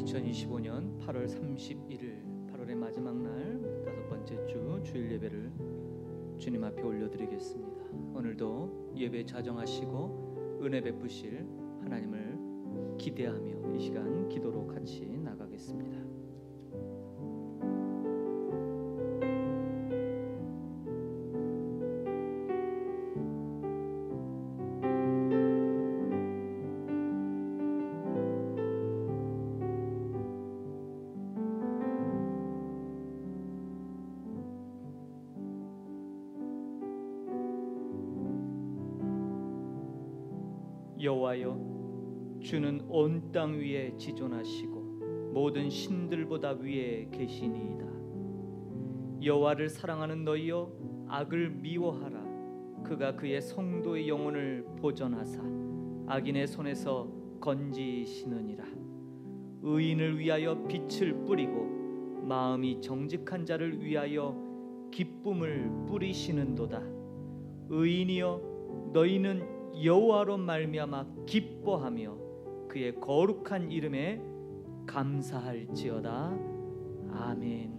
2025년 8월 31일 8월의 마지막 날 5번째 주 주일 예배를 주님 앞에 올려드리겠습니다. 오늘도 예배 자정하시고 은혜 베푸실 하나님을 기대하며 이 시간 기도로 같이 나가겠습니다. 여호와여, 주는 온 땅 위에 지존하시고 모든 신들보다 위에 계시니이다. 여호와를 사랑하는 너희여, 악을 미워하라. 그가 그의 성도의 영혼을 보전하사 악인의 손에서 건지시느니라. 의인을 위하여 빛을 뿌리고 마음이 정직한 자를 위하여 기쁨을 뿌리시는도다. 의인이여, 너희는 여호와로 말미암아 기뻐하며 그의 거룩한 이름에 감사할지어다. 아멘.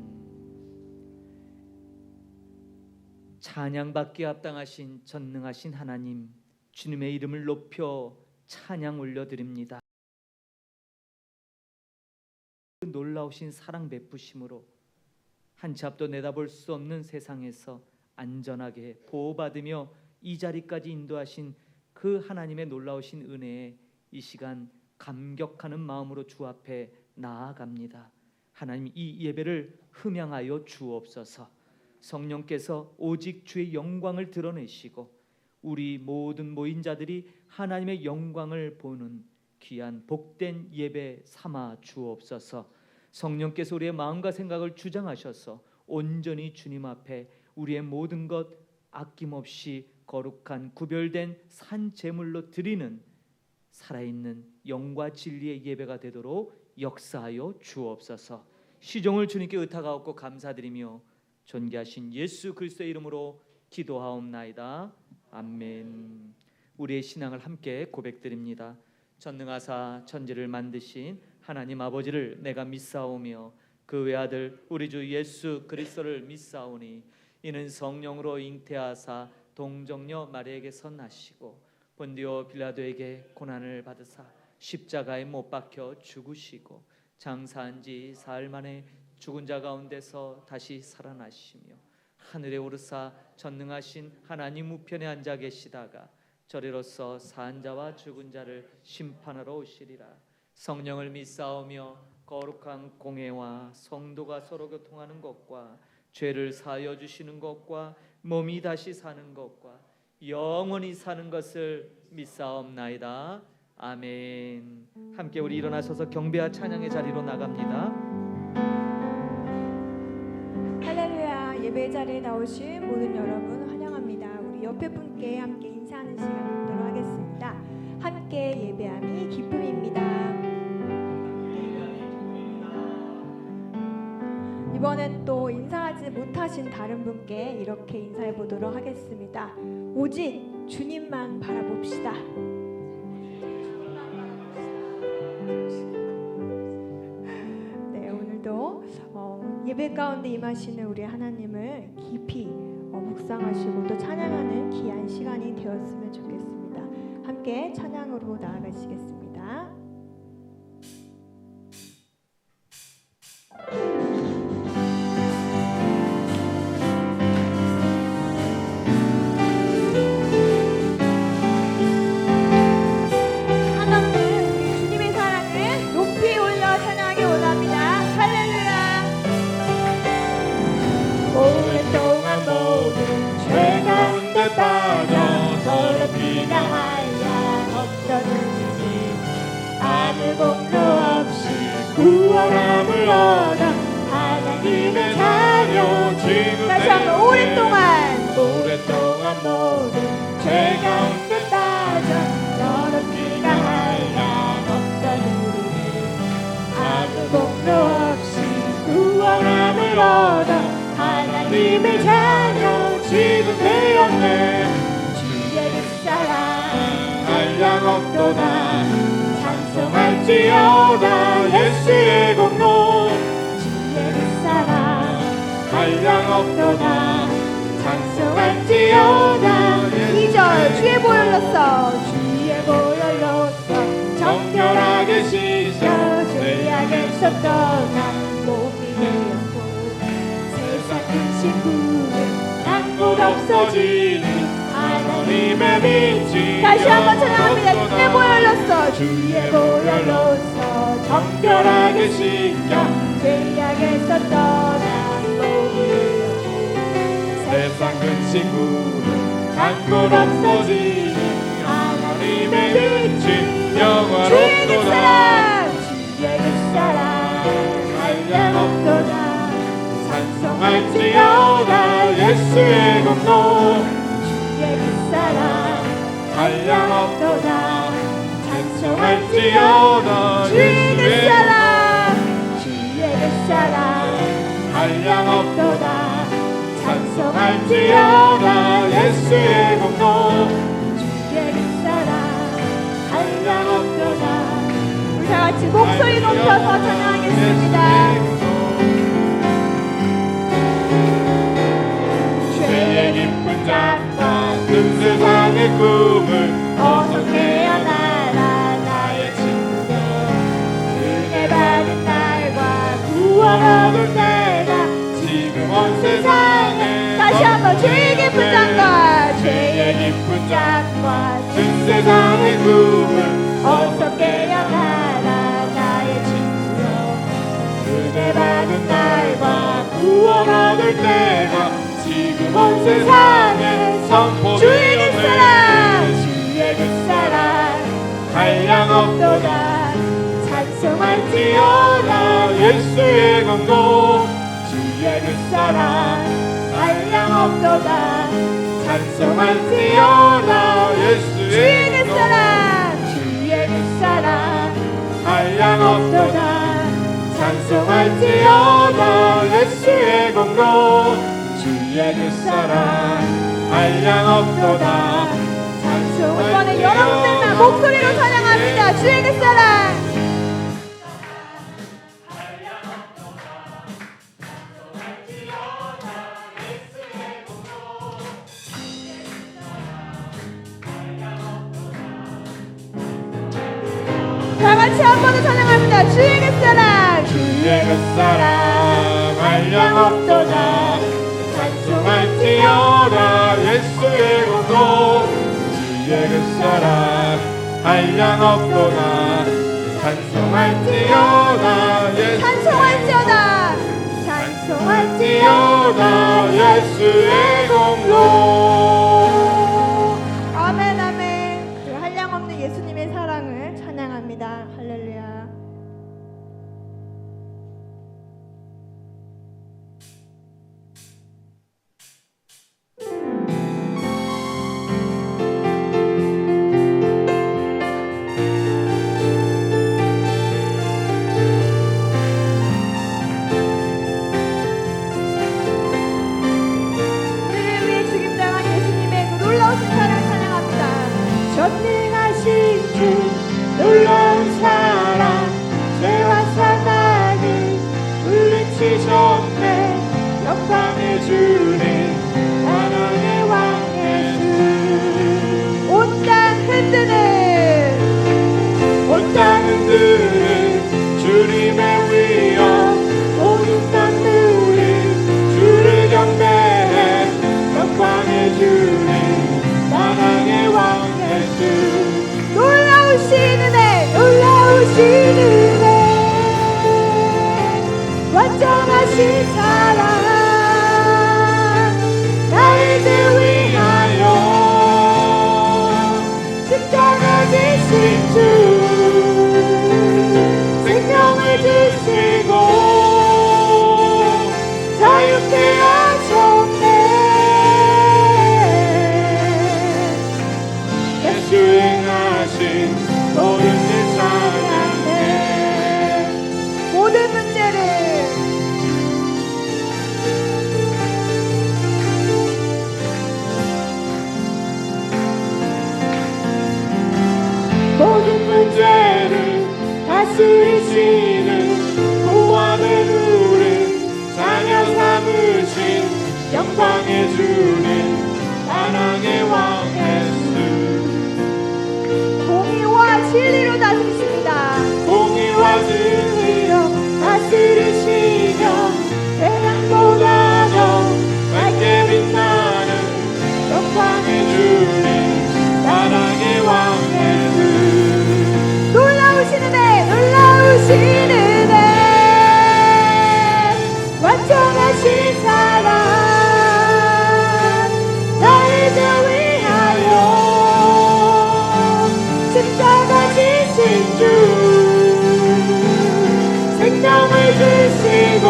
찬양받기에 합당하신 전능하신 하나님, 주님의 이름을 높여 찬양 올려드립니다. 놀라우신 사랑 베푸심으로 한 치 앞도 내다볼 수 없는 세상에서 안전하게 보호받으며 이 자리까지 인도하신 그 하나님의 놀라우신 은혜에 이 시간 감격하는 마음으로 주 앞에 나아갑니다. 하나님, 이 예배를 흠양하여 주옵소서. 성령께서 오직 주의 영광을 드러내시고 우리 모든 모인 자들이 하나님의 영광을 보는 귀한 복된 예배 삼아 주옵소서. 성령께서 우리의 마음과 생각을 주장하셔서 온전히 주님 앞에 우리의 모든 것 아낌없이 거룩한 구별된 산 제물로 드리는 살아있는 영과 진리의 예배가 되도록 역사하여 주옵소서. 시종을 주님께 의탁하옵고 감사드리며 존귀하신 예수 그리스도의 이름으로 기도하옵나이다. 아멘. 우리의 신앙을 함께 고백드립니다. 전능하사 천지를 만드신 하나님 아버지를 내가 믿사오며 그 외아들 우리 주 예수 그리스도를 믿사오니 이는 성령으로 잉태하사 동정녀 마리아에게서 나시고 본디오 빌라도에게 고난을 받으사 십자가에 못 박혀 죽으시고 장사한 지 사흘 만에 죽은 자 가운데서 다시 살아나시며 하늘에 오르사 전능하신 하나님 우편에 앉아 계시다가 저리로서 산 자와 죽은 자를 심판하러 오시리라. 성령을 믿사오며 거룩한 공회와 성도가 서로 교통하는 것과 죄를 사하여 주시는 것과 몸이 다시 사는 것과 영원히 사는 것을 믿사옵나이다. 아멘. 함께 우리 일어나셔서 경배와 찬양의 자리로 나갑니다. 할렐루야. 예배 자리에 나오신 모든 여러분 환영합니다. 우리 옆에 분께 함께 인사하는 시간 갖도록 하겠습니다. 함께 예배함이 기쁨입니다. 이번엔 또 인사하지 못하신 다른 분께 이렇게 인사해 보도록 하겠습니다. 오직 주님만 바라봅시다. 네, 오늘도 예배 가운데 임하시는 우리 하나님을 깊이 묵상하시고 또 찬양하는 귀한 시간이 되었으면 좋겠습니다. 함께 찬양으로 나아가시겠습니다. 구원함을 얻어 하나님의 자녀 지금 다시 한번 오랫동안 모든 죄 가운데 빠져 더럽기가 하얀 없던 우리는 아무 공로 없이 구원함을 얻어 하나님의 자녀 지금 되었네. 주의 그 사랑 한량 없도다 찬송할지어다 예수의 없도다 찬송할지어다 2절 주의 보혈로써 주의 보혈로써 정결하게 씻어 죄악에서 떠나 몸이 되었고 세상 큰 친구는 난곳 없어지니 하나님의 빛이 다시 한번 찬양합니다. 주의 보혈로써 주의 보혈로써 정결하게 씻겨 죄악에서 떠나 몸이 되었고 세상 큰 친구는 난곳 없어지니 하나님의 빛이 주의 영화롭도다 그 주의 그 사랑 한량없도다 찬송할지어다 예수의 공로 주의 그 사랑 한량없도다 찬송할지어다 주의 그 사랑 주의 그 사랑 한량없도다 찬송할지어다 예수의 공로 주의 그 사랑 한량없도다 우리 다 같이 목소리 높여서 찬양하겠습니다. 죄의 깊은 잠과 큰 세상의 꿈을 어서 깨어나라 나의 친구여 은혜 받은 날과 구원 얻을 때가 지금 온 세상에 다시 한번 죄의 깊은 잠과 죄의 깊은 잠과 큰 세상의 꿈을 어서 깨어나라 나의 친구여 은혜 받은 날과 구원 얻을 때가 지금 온 세상에 선포되어 주의 그 사랑 주의 그 사랑 한량없도다 찬송할지어다 예수의 공로 주의 그 사랑 한량없도다 찬송할지어다 예수의 주의 그 공로 사랑 주의 그 사랑 한량없도다 찬송할지어다 예수의 공로 주의 그 사랑 한량없도다 이번에 여러분들만 목소리로 찬양합니다. 주의 그 사랑 다 같이 한 번 더 찬양합니다. 주의 그 사랑 주의 그 사랑 한량없도다 찬송할지어다 예수의 공로 주의 그 사랑 한량없도다 찬송할지어다 찬송할지어다 찬송할지어다 예수의 공로 아멘 아멘. 그 한량없는 예수님의 사랑을 찬양합니다. 할렐루야. 우리를 위해 죽임당한 예수님의 그 놀라우신 사랑 찬양합니다. 전능하신 주 놀라운 사랑 죄와 사망을 물리치셨네 영광의 주님 만왕의 왕 예수 온 땅 흔드는 온 땅 흔드는 주님의 위엄 모든 만물이 주를 경배해 영광의 주님 만왕의 왕 예수 놀라우신 은혜 놀라우신 은혜 완전하신 사랑 나의 죄 위하여 십자가 지신 주 생명을 주시고 자유케 하셨네 예수 행하신 모든 일 찬양해 모든 문제를 모든 문제 주시고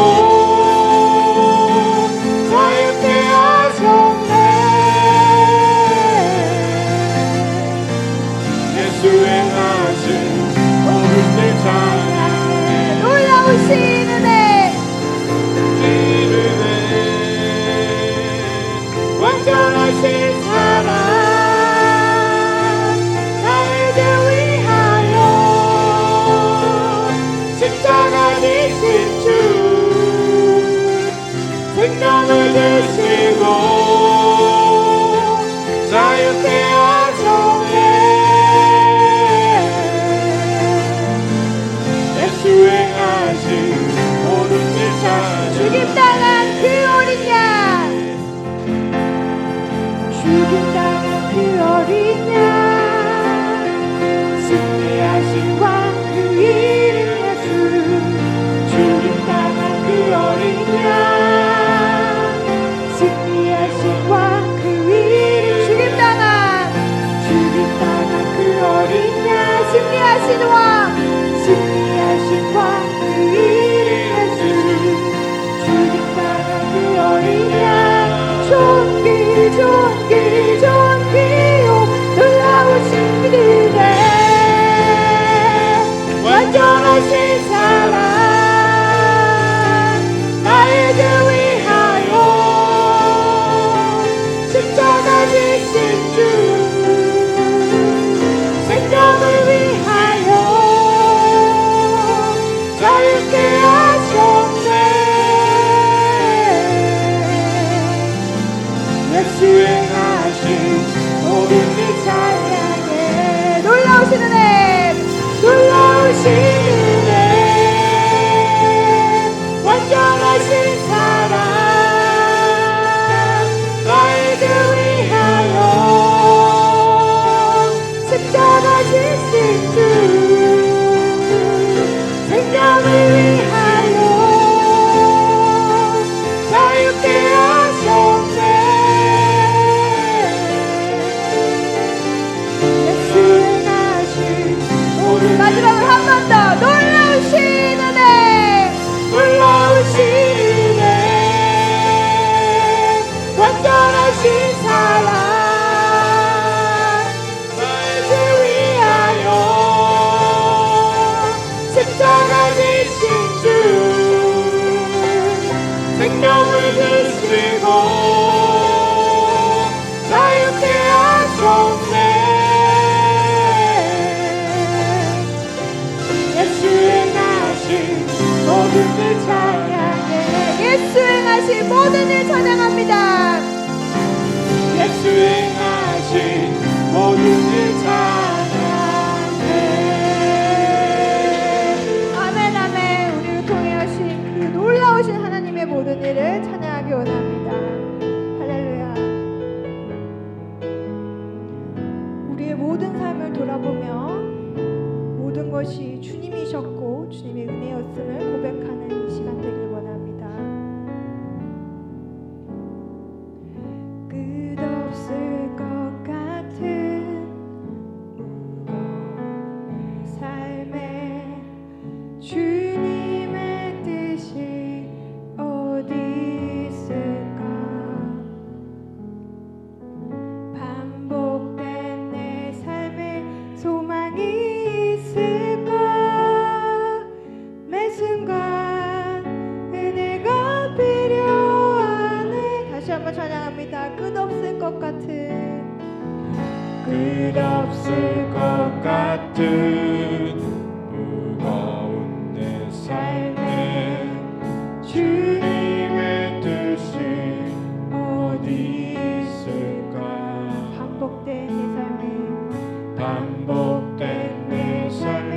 자유케 하셨네. 예수 행하신 어른들 찬양해. 놀라우신 은혜 완전하신 사랑 나에게 위하여 십자가 지신 주 생명을 주시고 자유케 하셨네. 예수 행하신 모든 일 찬양. 죽임당한 그 어린 양 죽임당한 그 어린 양 승리하신 왕 그 이름 예수 죽임당한 그 어린 양 승리하신 왕 그 이름 죽임당한 그 어린 양 승리하신 왕 그 이름 예수 죽임당한 그 어린 양 존귀 존귀요 놀라우신 그대 완전하신 사랑 나에게 위하여 십자가 지신 주 생명을 위하여 자유케 하셨네. 예수 행하신 모든 일 찬양해. 놀라우신 은혜 놀라우신 은혜 완전하신 사랑 나에게 위하여 십자가 지신 주 생명을 위하여 자유케 하셨네. 예수 행하신 모든 마지막으로 한 번 더 놀라우신 은혜 놀라우신 은혜 완전하신 사랑 나에게 위하여 십자가 지신 주 생명을 주시고 자유케 하셨네. 예수 행하신 모든 일 찬양해. 예수 행하신 모든 일 찬양합니다. 예수 행하신 모든 일 찬양해. 아멘 아멘. 우리를 통해 하신 그 놀라우신 하나님의 모든 일을 찬양하기 원합니다. 할렐루야. 우리의 모든 삶을 돌아보며 모든 것이 주님이셨고 주님의 은혜였음을 고백하는 이 시간 되길 원합니다. 끝없을 것 같은 무거운 삶에 주님의 뜻이 어디 있을까? 반복된 내 삶에 소망이 있을까? 매 순간 은혜가 필요하네. 다시 한번 찬양합니다. 끝없을 것 같은 끝없을 것 같은 무거운 내 삶에 주님의 뜻이 어디 있을까? 반복된 내 삶에 반복된 내 삶에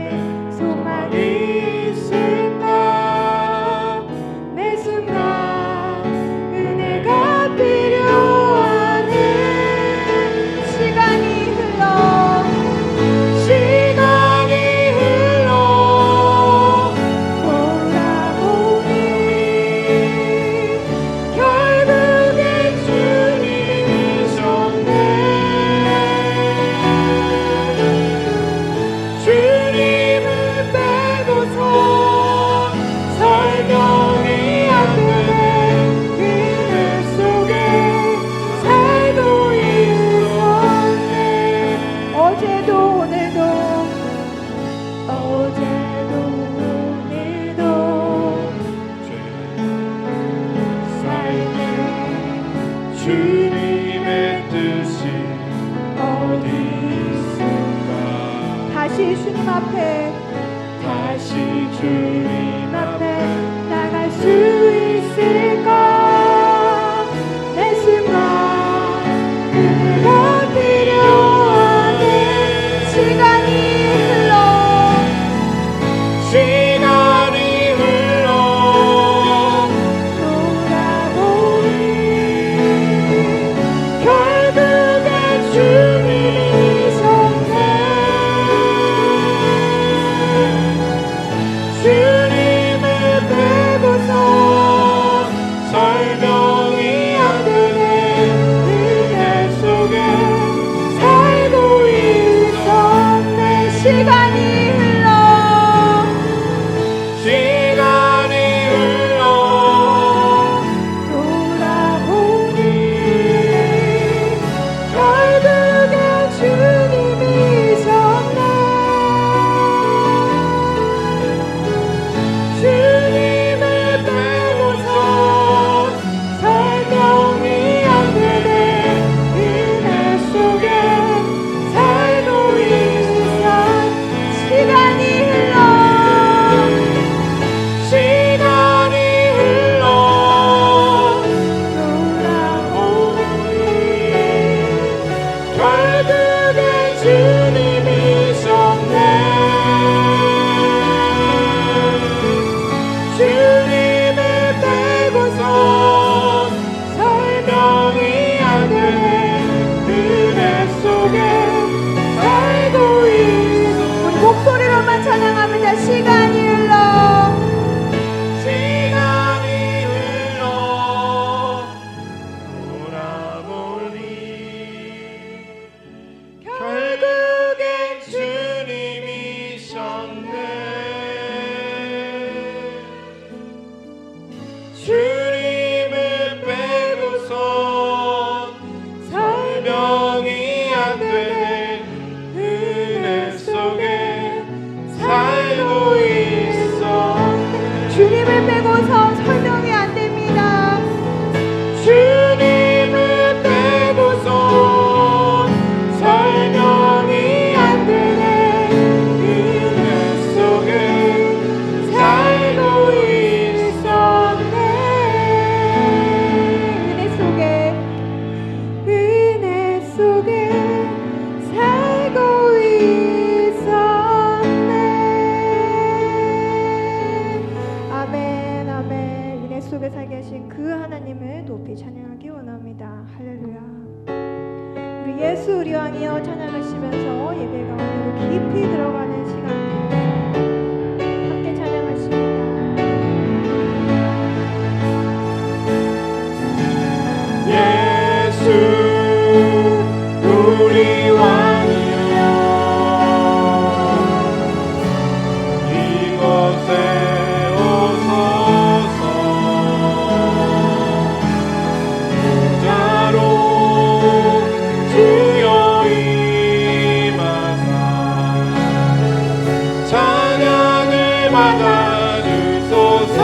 소망이 있을까? 매 순간 은혜가 필요하네. 시간이 흘러 시간이 흘러 우리 주님 앞에 다시 주님 앞에 나갈 수 있을까? 내 순간 그대가 필요하네. 시간이 흘러 돌아보니 결국엔 주님이셨네. 주님을 빼고서 설명이 안 되는 은혜 속에 살고 있었네. 시간이 흘러 돌아보니 결국엔 주님이셨네. 주님을 빼고서 설명이 안 되는 은혜 속에 살고 있어. 시간이 흘러 돌아오니 결국엔 주님이셨네. 주님을 빼고서 설명이 안 되는 은혜 속에 살고 있어. 우리 목소리로만 찬양합니다. 시간이 흘러 돌아보니 결국엔 주님이셨네. 주님을 빼고서 설명이 안 되는 은혜 속에 살고 있어. 주님을 빼고서 설명이 안 됩니다. 주님을 빼고서 설명이 안 되는 은혜 속에 살고 있었네. 은혜 속에 살고 있었네. 아멘 아멘. 은혜 속에 살게 하신 그 하나님을 높이 찬양하기 원합니다. 할렐루야. 우리 예수 우리 왕이여 찬양하시면서 예배 가운데로 깊이 들어가는 시간 함께 찬양하십니다. 예수 우리 왕이여 이곳에 오소서. 보좌로 주여 임하사 찬양을 받아주소서.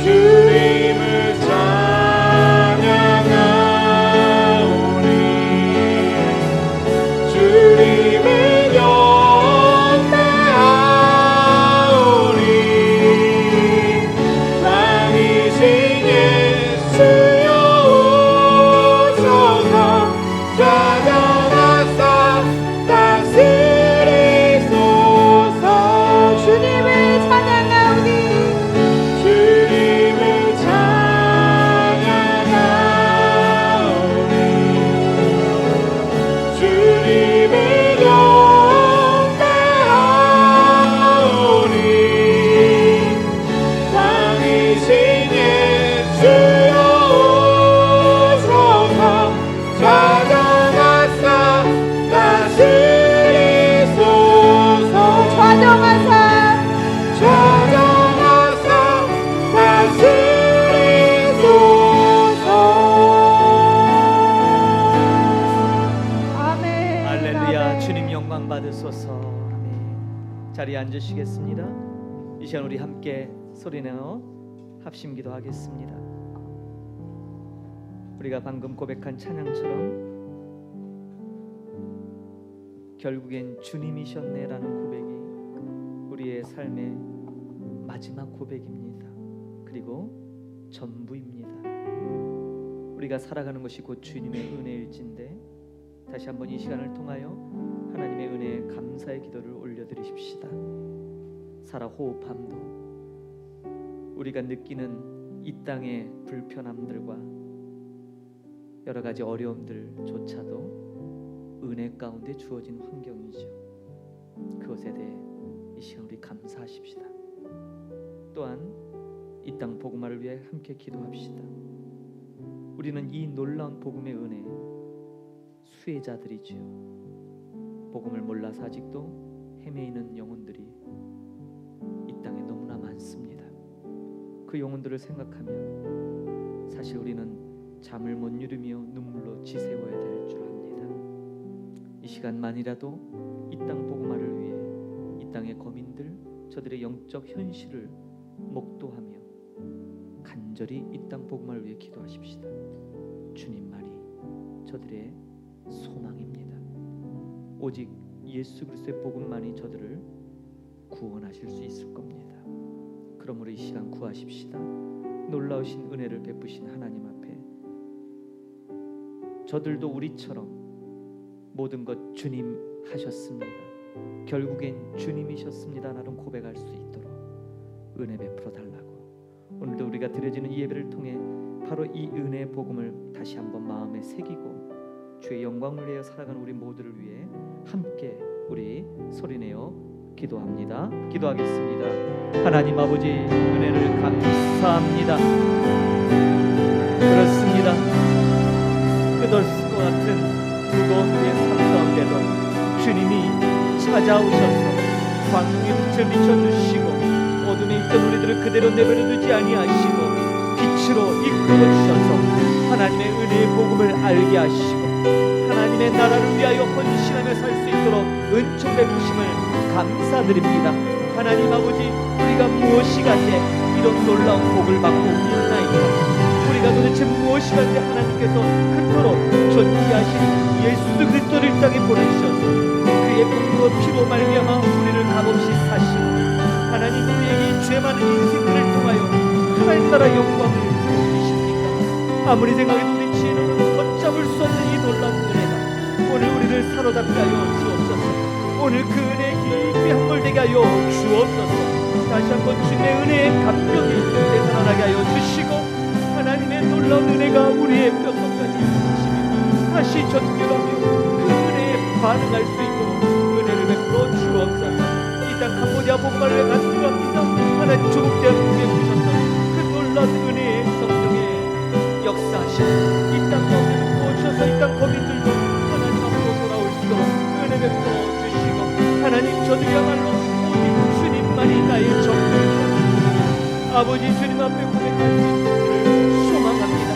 주님을 찬양하오니 주님을 경배하오니 왕이신 예수여 오소서. 찾아와서 다스리소서. 주님을 찬양하오니 주님을 찬양하오니 주님을 경배하오니 왕이신 예수여 오소서. 좌정하사 다스리소서. 좌정하사 좌정하사 다스리소서. 아멘. 할렐루야. 아멘. 주님 영광 받으소서. 아멘. 자리에 앉으시겠습니다. 이 시간 우리 함께 소리내어 합심기도 하겠습니다. 우리가 방금 고백한 찬양처럼 결국엔 주님이셨네라는 고백이 우리의 삶의 마지막 고백입니다. 그리고 전부입니다. 우리가 살아가는 것이 곧 주님의 은혜일진데 다시 한번 이 시간을 통하여 하나님의 은혜에 감사의 기도를 올려드리십시다. 살아 호흡함도 우리가 느끼는 이 땅의 불편함들과 여러 가지 어려움들조차도 은혜 가운데 주어진 환경이죠. 그것에 대해 이 시간 우리 감사하십시다. 또한 이 땅 복음화를 위해 함께 기도합시다. 우리는 이 놀라운 복음의 은혜 수혜자들이지요. 복음을 몰라서 아직도 헤매이는 영혼들이 이 땅에 너무나 많습니다. 그 영혼들을 생각하면 사실 우리는 잠을 못 이루며 눈물로 지새워야 될 줄 압니다. 이 시간만이라도 이 땅 복음화를 위해 이 땅의 거민들 저들의 영적 현실을 목도하며 간절히 이 땅 복음화를 위해 기도하십시다. 주님만이 저들의 소망입니다. 오직 예수 그리스도의 복음만이 저들을 구원하실 수 있을 겁니다. 그러므로 이 시간 구하십시다. 놀라우신 은혜를 베푸신 하나님 앞에 저들도 우리처럼 모든 것 주님 하셨습니다. 결국엔 주님이셨습니다. 라는 고백할 수 있도록 은혜 베풀어 달라고. 오늘도 우리가 드려지는 이 예배를 통해 바로 이 은혜의 복음을 다시 한번 마음에 새기고 주의 영광을 내어 살아가는 우리 모두를 위해 함께 우리 소리내어 기도합니다. 기도하겠습니다. 하나님 아버지 은혜를 감사합니다. 그렇습니다. 끝없을 것 같은 무거운 우리의 삶 가운데도 주님이 찾아오셔서 광명의 빛을 비춰주시고 어둠에 있던 우리들을 그대로 내버려두지 아니하시고 빛으로 이끌어 주셔서 하나님의 은혜의 복음을 알게 하시고 하나님의 나라를 위하여 헌신하며 살 수 있도록 은총 베푸심을 감사드립니다. 하나님 아버지 우리가 무엇이 간데 이런 놀라운 복을 받고 있나이까. 우리가 도대체 무엇이 간데 하나님께서 그토록 존귀하신 예수 그리스도를 이 땅에 보내주셔서 그의 공로와 피로 말미암아 우리를 값없이 사시고 하나님 우리에게 죄 많은 인생들을 통하여 하나님 나라 영광을 주십니까. 아무리 생각해도 우리 지혜로는 걷잡을 수 없는 이 놀라운 은혜가 오늘 우리를 사로잡게 하여 주옵소서. 오늘 그 은혜에 깊이 함몰되게 하여 주옵소서. 다시 한번 주님의 은혜의 감격이 되살아나게 하여 주시고 하나님의 놀라운 은혜가 우리의 뼛속까지 이루시며 다시 전율하며 그 은혜에 반응할 수 있도록 은혜를 베풀어 주옵소서. 이 땅 캄보디아 복음화를 간구합니다. 하나님 조국 대한민국에 오셨던 그 놀라운 은혜의 성령의 역사하시고 이 땅 가운데 부어주셔서 이 땅 거민들도 하나님 앞으로 돌아올 수 있도록 은혜 베풀어 주시고 하나님 저들이야말로 오직 주님만이 나의 전부입니다. 아버지 주님 앞에 고백할 수 있기를 소망합니다.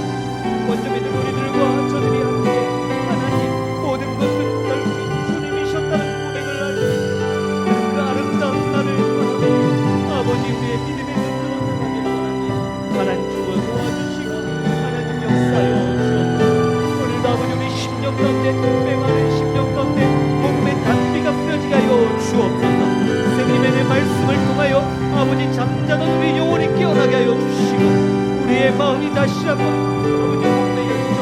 먼저 믿은 우리들과 저들이 함께 하나님 모든 것은 결국 주님이셨다는 고백을 할 수 있는 그 아름다운 날을 바라보며 아버지 우리의 믿음의 눈으로 나가길 원합니다. 하나님 주어 도와주시고 하나님 역사여 주옵소서. 오늘도 아버지 우리 심령 가운데 메마른 심령 가운데 복음의 단비가 뿌려지게 하여 주옵소서. 생님의 내 말씀을 통하여 아버지 잠자던 우리 영혼이 깨어나게 하여 주시고 우리의 마음이 다시 한번 아버지 복음의 열정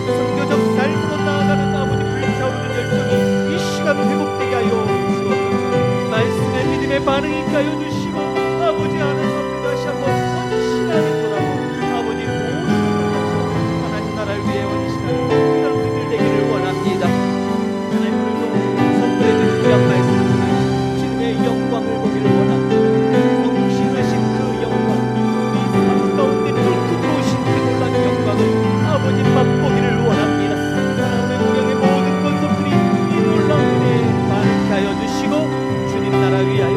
선교적 삶으로 나아가는 아버지 불타오르는 열정이 이 시간 회복되게 하여 주옵소서. 말씀의 믿음의 반응이 있게 하여 주시고 아버지 하나님 앞에 다시 한번 헌신하는 거라고 아버지 모든 것을 하나님 나라를 위해 헌신하는 그런 우리들 되기를 원합니다. 하나님 오늘도 선포해주신 귀한 말씀을 통해 주님의 영광을 보기를 원합니다. 성육신하신 그 영광 우리 삶 가운데 뚫고 들어오신 그 놀라운 영광을 아버지 맛보기를 원합니다. 하나님의 구령의 모든 권속들이 이 놀라운 은혜에 반응케 하여 주시고 주님 나라 위하여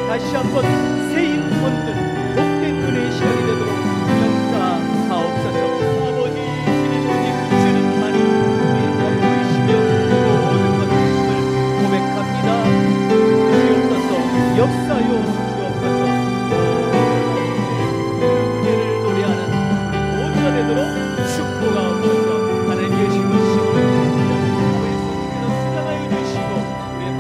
다시 한번 새 인원들 복된 은혜의 시간이 되도록 역사하옵소서. 아버지 주님 오직 주님만이 우리의 전부이시며 모든 것을 고백합니다. 주옵소서. 역사여 주옵소서. 은혜를 노래하는 우리 모두가 되도록 축복하옵소서. 하나님의 신으심을 우리의 손길로 수장하여 주시고 우리의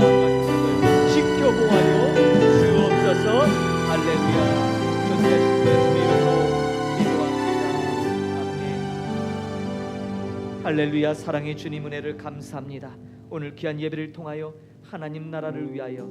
할렐루야. 사랑의 주님 은혜를 감사합니다. 오늘 귀한 예배를 통하여 하나님 나라를 위하여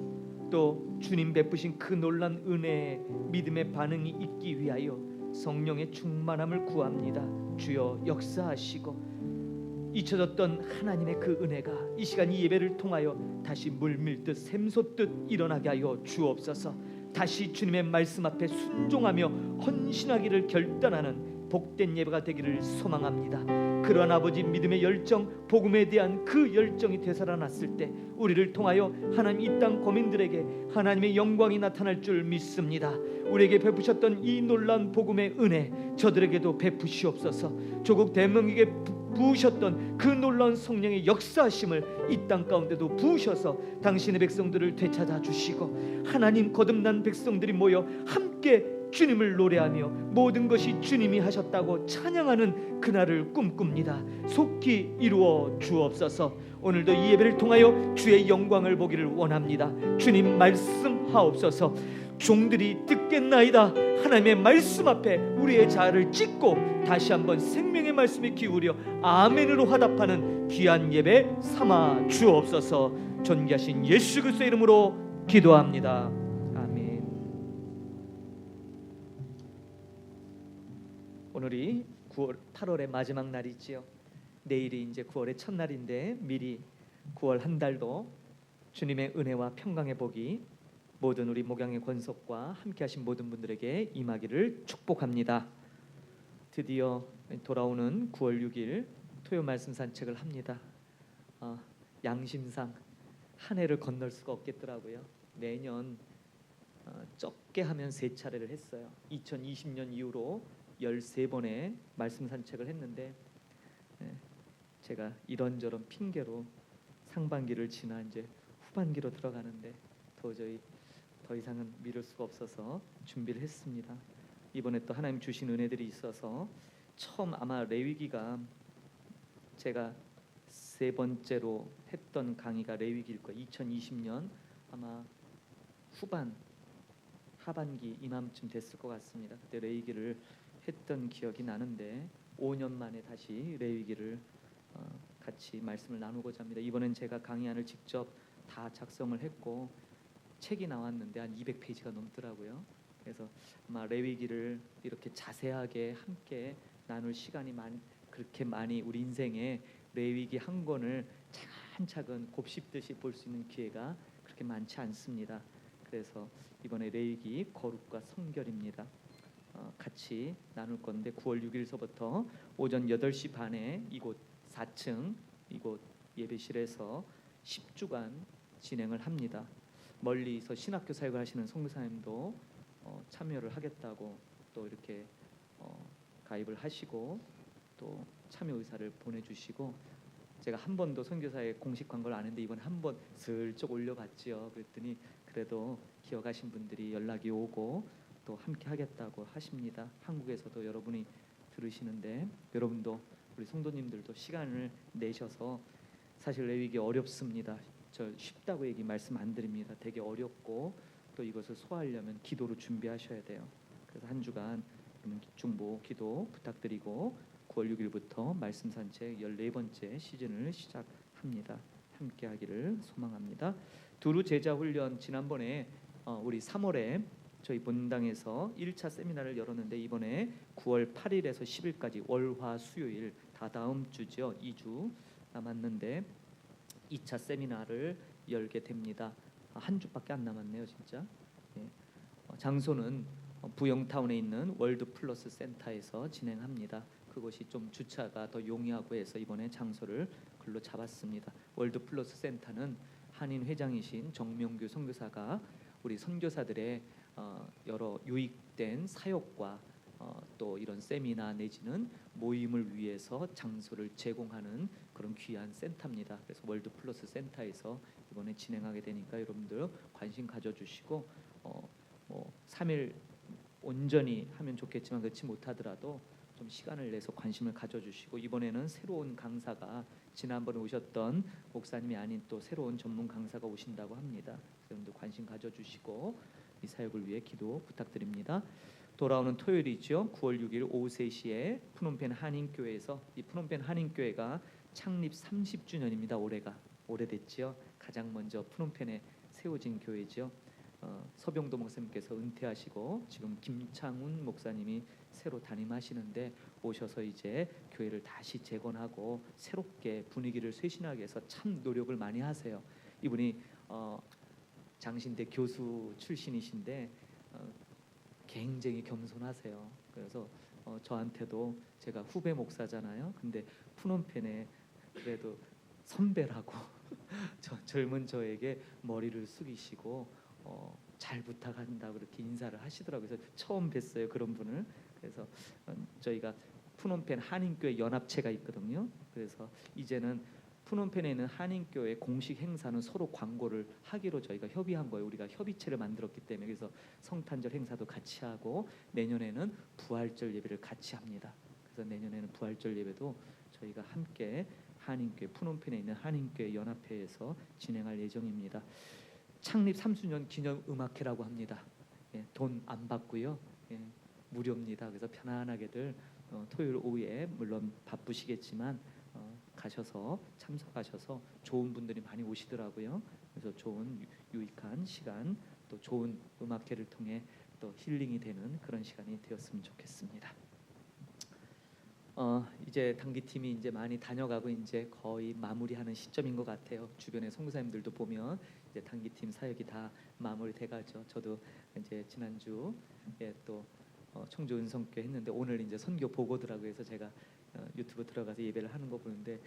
또 주님 베푸신 그 놀란 은혜에 믿음의 반응이 있기 위하여 성령의 충만함을 구합니다. 주여 역사하시고 잊혀졌던 하나님의 그 은혜가 이 시간 이 예배를 통하여 다시 물밀듯 샘솟듯 일어나게 하여 주옵소서. 다시 주님의 말씀 앞에 순종하며 헌신하기를 결단하는 복된 예배가 되기를 소망합니다. 그러한 아버지 믿음의 열정, 복음에 대한 그 열정이 되살아났을 때 우리를 통하여 하나님 이 땅 거민들에게 하나님의 영광이 나타날 줄 믿습니다. 우리에게 베푸셨던 이 놀라운 복음의 은혜 저들에게도 베푸시옵소서. 조국 대명에게 부으셨던 그 놀라운 성령의 역사하심을 이 땅 가운데도 부으셔서 당신의 백성들을 되찾아 주시고 하나님 거듭난 백성들이 모여 함께 주님을 노래하며 모든 것이 주님이 하셨다고 찬양하는 그날을 꿈꿉니다. 속히 이루어 주옵소서. 오늘도 이 예배를 통하여 주의 영광을 보기를 원합니다. 주님 말씀하옵소서. 종들이 듣겠나이다. 하나님의 말씀 앞에 우리의 자아를 찢고 다시 한번 생명의 말씀에 기울여 아멘으로 화답하는 귀한 예배 삼아 주옵소서. 존귀하신 예수 그리스도의 이름으로 기도합니다. 아멘. 오늘이 8월의 마지막 날이지요. 내일이 이제 9월의 첫날인데 미리 9월 한 달도 주님의 은혜와 평강의 복이 모든 우리 목양의 권속과 함께하신 모든 분들에게 임하기를 축복합니다. 드디어 돌아오는 9월 6일 토요 말씀 산책을 합니다. 양심상 한 해를 건널 수가 없겠더라고요. 매년 적게 하면 3차례를 했어요. 2020년 이후로 13번의 말씀 산책을 했는데 제가 이런저런 핑계로 상반기를 지나 이제 후반기로 들어가는데 도저히 더 이상은 미룰 수가 없어서 준비를 했습니다. 이번에 또 하나님 주신 은혜들이 있어서 처음 아마 레위기가 제가 3번째로 했던 강의가 레위기일 거예요. 2020년 아마 하반기 이맘쯤 됐을 것 같습니다. 그때 레위기를 했던 기억이 나는데 5년 만에 다시 레위기를 같이 말씀을 나누고자 합니다. 이번엔 제가 강의안을 직접 다 작성을 했고 책이 나왔는데 한 200페이지가 넘더라고요. 그래서 아마 레위기를 이렇게 자세하게 함께 나눌 시간이 그렇게 많이 우리 인생에 레위기 한 권을 차근차근 곱씹듯이 볼 수 있는 기회가 그렇게 많지 않습니다. 그래서 이번에 레위기 거룩과 성결입니다. 같이 나눌 건데 9월 6일서부터 오전 8시 반에 이곳 4층 이곳 예배실에서 10주간 진행을 합니다. 멀리서 신학교 사역을 하시는 선교사님도 참여를 하겠다고 또 이렇게 가입을 하시고 또 참여 의사를 보내주시고 제가 한 번도 선교사에 공식 광고를 안 했는데 이번에 한 번 슬쩍 올려봤지요. 그랬더니 그래도 기억하신 분들이 연락이 오고 또 함께 하겠다고 하십니다. 한국에서도 여러분이 들으시는데 여러분도 우리 성도님들도 시간을 내셔서 사실 레위기 어렵습니다. 저 쉽다고 얘기 말씀 안 드립니다. 되게 어렵고 또 이것을 소화하려면 기도로 준비하셔야 돼요. 그래서 한 주간 중보 기도 부탁드리고 9월 6일부터 말씀 산책 14번째 시즌을 시작합니다. 함께 하기를 소망합니다. 두루 제자 훈련 지난번에 우리 3월에 저희 본당에서 1차 세미나를 열었는데 이번에 9월 8일에서 10일까지 월화 수요일 다다음 주죠. 2주 남았는데 2차 세미나를 열게 됩니다. 한 주밖에 안 남았네요, 진짜. 예. 장소는 부영타운에 있는 월드플러스 센터에서 진행합니다. 그것이 좀 주차가 더 용이하고 해서 이번에 장소를 글로 잡았습니다. 월드플러스 센터는 한인 회장이신 정명규 선교사가 우리 선교사들의 여러 유익된 사역과 또 이런 세미나 내지는 모임을 위해서 장소를 제공하는 그런 귀한 센터입니다. 그래서 월드플러스 센터에서 이번에 진행하게 되니까 여러분들 관심 가져주시고 3일 온전히 하면 좋겠지만 그렇지 못하더라도 좀 시간을 내서 관심을 가져주시고 이번에는 새로운 강사가 지난번에 오셨던 목사님이 아닌 또 새로운 전문 강사가 오신다고 합니다. 여러분들 관심 가져주시고 이 사역을 위해 기도 부탁드립니다. 돌아오는 토요일이죠. 9월 6일 오후 3시에 푸놈펜 한인교회에서, 이 푸놈펜 한인교회가 창립 30주년입니다. 올해가 오래됐죠. 가장 먼저 푸놈펜에 세워진 교회죠. 서병도 목사님께서 은퇴하시고 지금 김창훈 목사님이 새로 담임하시는데 오셔서 이제 교회를 다시 재건하고 새롭게 분위기를 쇄신하기 위해서 참 노력을 많이 하세요. 이분이 장신대 교수 출신이신데 굉장히 겸손하세요. 그래서 저한테도, 제가 후배 목사잖아요. 근데 푸놈펜에 그래도 선배라고 젊은 저에게 머리를 숙이시고 잘 부탁한다 그렇게 인사를 하시더라고요. 그래서 처음 뵀어요, 그런 분을. 그래서 저희가 푸놈펜 한인교회 연합체가 있거든요. 그래서 이제는 푸놈펜에 있는 한인교회 공식 행사는 서로 광고를 하기로 저희가 협의한 거예요. 우리가 협의체를 만들었기 때문에. 그래서 성탄절 행사도 같이 하고 내년에는 부활절 예배를 같이 합니다. 그래서 내년에는 부활절 예배도 저희가 함께 한인교회, 푸놈펜에 있는 한인교회 연합회에서 진행할 예정입니다. 창립 3주년 기념 음악회라고 합니다. 돈 안 받고요. 무료입니다. 그래서 편안하게들 토요일 오후에 물론 바쁘시겠지만 가셔서 참석하셔서 좋은 분들이 많이 오시더라고요. 그래서 좋은 유익한 시간, 또 좋은 음악회를 통해 또 힐링이 되는 그런 시간이 되었으면 좋겠습니다. 이제 단기팀이 이제 많이 다녀가고 이제 거의 마무리하는 시점인 것 같아요. 주변의 선교사님들도 보면 이제 단기팀 사역이 다 마무리돼가죠. 저도 이제 지난주에 또 청주 은성교회 했는데 오늘 이제 선교 보고더라고요. 그래서 제가 유튜브 들어가서 예배를 하는 거 보는데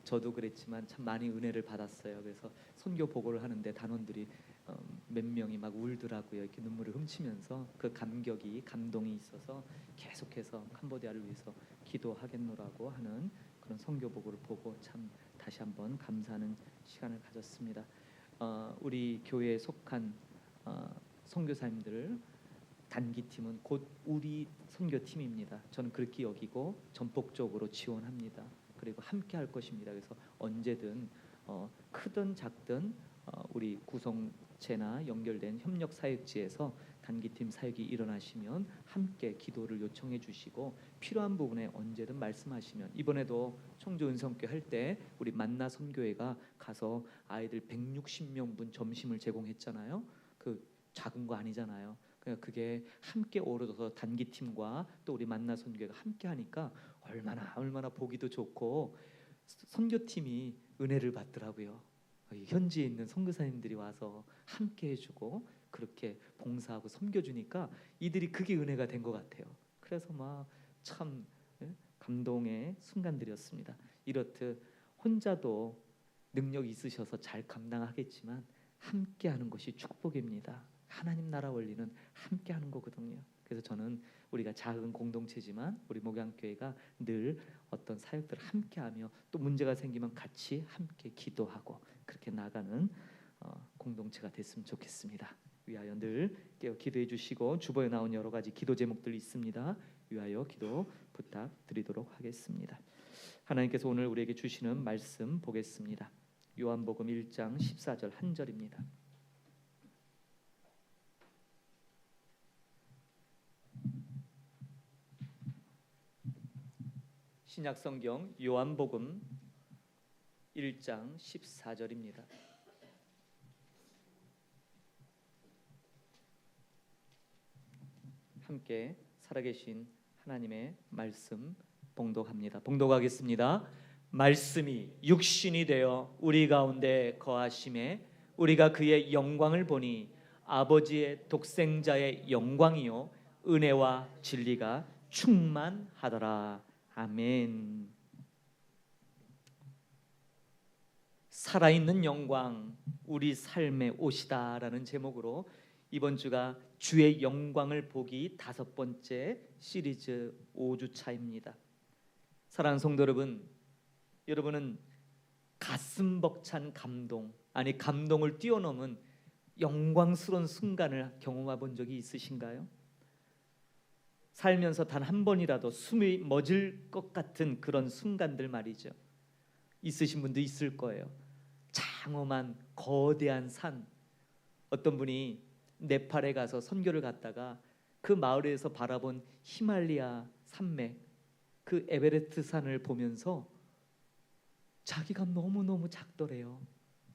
저도 그랬지만 참 많이 은혜를 받았어요. 그래서 선교 보고를 하는데 단원들이 몇 명이 막 울더라고요. 이렇게 눈물을 훔치면서 그 감동이 있어서 계속해서 캄보디아를 위해서 기도하겠노라고 하는 그런 선교 보고를 보고 참 다시 한번 감사하는 시간을 가졌습니다. 우리 교회에 속한 선교사님들 단기팀은 곧 우리 선교팀입니다. 저는 그렇게 여기고 전폭적으로 지원합니다. 그리고 함께 할 것입니다. 그래서 언제든 크든 작든 우리 구성체나 연결된 협력 사역지에서 단기팀 사역이 일어나시면 함께 기도를 요청해 주시고 필요한 부분에 언제든 말씀하시면, 이번에도 청주 은성교회 할 때 우리 만나 선교회가 가서 아이들 160명분 점심을 제공했잖아요. 그 작은 거 아니잖아요. 그러니까 그게 함께 어우러져서 단기팀과 또 우리 만나 선교회가 함께 하니까 얼마나 보기도 좋고 선교팀이 은혜를 받더라고요. 현지에 있는 선교사님들이 와서 함께 해주고 그렇게 봉사하고 섬겨주니까 이들이 그게 은혜가 된 것 같아요. 그래서 막 참 감동의 순간들이었습니다. 이렇듯 혼자도 능력이 있으셔서 잘 감당하겠지만 함께하는 것이 축복입니다. 하나님 나라 원리는 함께하는 거거든요. 그래서 저는 우리가 작은 공동체지만 우리 목양교회가 늘 어떤 사역들을 함께하며 또 문제가 생기면 같이 함께 기도하고 그렇게 나가는 공동체가 됐으면 좋겠습니다. 위하여 늘 기도해 주시고 주보에 나온 여러 가지 기도 제목들이 있습니다. 위하여 기도 부탁드리도록 하겠습니다. 하나님께서 오늘 우리에게 주시는 말씀 보겠습니다. 요한복음 1장 14절 한 절입니다. 신약성경 요한복음 1장 14절입니다. 함께 살아계신 하나님의 말씀 봉독합니다. 봉독하겠습니다. 말씀이 육신이 되어 우리 가운데 거하심에 우리가 그의 영광을 보니 아버지의 독생자의 영광이요 은혜와 진리가 충만하더라. 아멘. 살아있는 영광, 우리 삶의 옷이다라는 제목으로 이번 주가 주의 영광을 보기 5번째 시리즈 5주차입니다. 사랑하는 성도 여러분, 여러분은 가슴 벅찬 감동, 아니 감동을 뛰어넘은 영광스러운 순간을 경험해 본 적이 있으신가요? 살면서 단 한 번이라도 숨이 멎을 것 같은 그런 순간들 말이죠. 있으신 분도 있을 거예요. 장엄한 거대한 산, 어떤 분이 네팔에 가서 선교를 갔다가 그 마을에서 바라본 히말리아 산맥, 그 에베레스트 산을 보면서 자기가 너무너무 작더래요.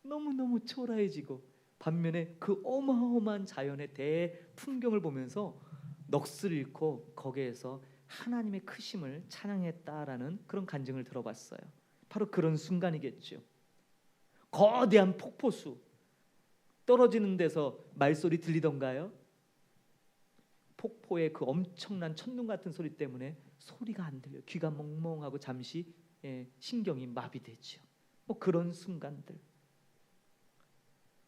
너무너무 초라해지고, 반면에 그 어마어마한 자연의 대풍경을 보면서 넋을 잃고 거기에서 하나님의 크심을 찬양했다라는 그런 간증을 들어봤어요. 바로 그런 순간이겠죠. 거대한 폭포수, 떨어지는 데서 말소리 들리던가요? 폭포의 그 엄청난 천둥 같은 소리 때문에 소리가 안 들려요. 귀가 멍멍하고 잠시 신경이 마비되죠. 뭐 그런 순간들.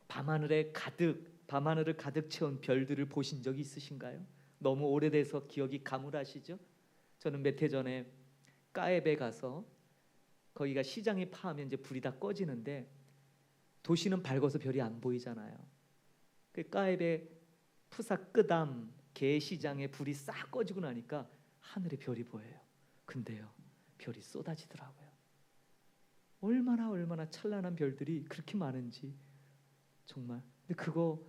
밤하늘을 가득 채운 별들을 보신 적이 있으신가요? 너무 오래돼서 기억이 가물하시죠? 저는 몇 해 전에 까에베 가서, 거기가 시장에 파하면 이제 불이 다 꺼지는데 도시는 밝아서 별이 안 보이잖아요. 그 까에베 푸사 끄담 게시장에 불이 싹 꺼지고 나니까 하늘에 별이 보여요. 근데요, 별이 쏟아지더라고요. 얼마나 찬란한 별들이 그렇게 많은지 정말. 근데 그거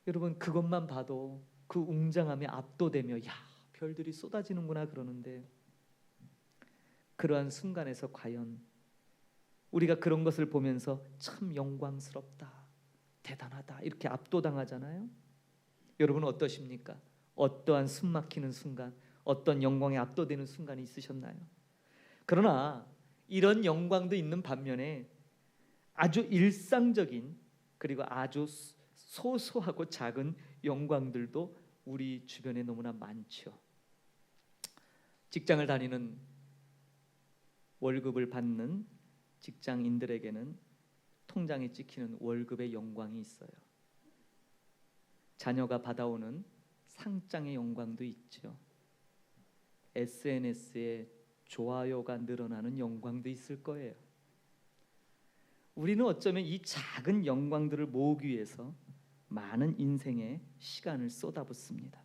여러분, 그것만 봐도 그 웅장함에 압도되며 야, 별들이 쏟아지는구나 그러는데, 그러한 순간에서 과연 우리가 그런 것을 보면서 참 영광스럽다, 대단하다 이렇게 압도당하잖아요. 여러분은 어떠십니까? 어떠한 숨막히는 순간, 어떤 영광에 압도되는 순간이 있으셨나요? 그러나 이런 영광도 있는 반면에 아주 일상적인, 그리고 아주 소소하고 작은 영광들도 우리 주변에 너무나 많죠. 직장을 다니는, 월급을 받는 직장인들에게는 통장에 찍히는 월급의 영광이 있어요. 자녀가 받아오는 상장의 영광도 있죠. SNS에 좋아요가 늘어나는 영광도 있을 거예요. 우리는 어쩌면 이 작은 영광들을 모으기 위해서 많은 인생의 시간을 쏟아붓습니다.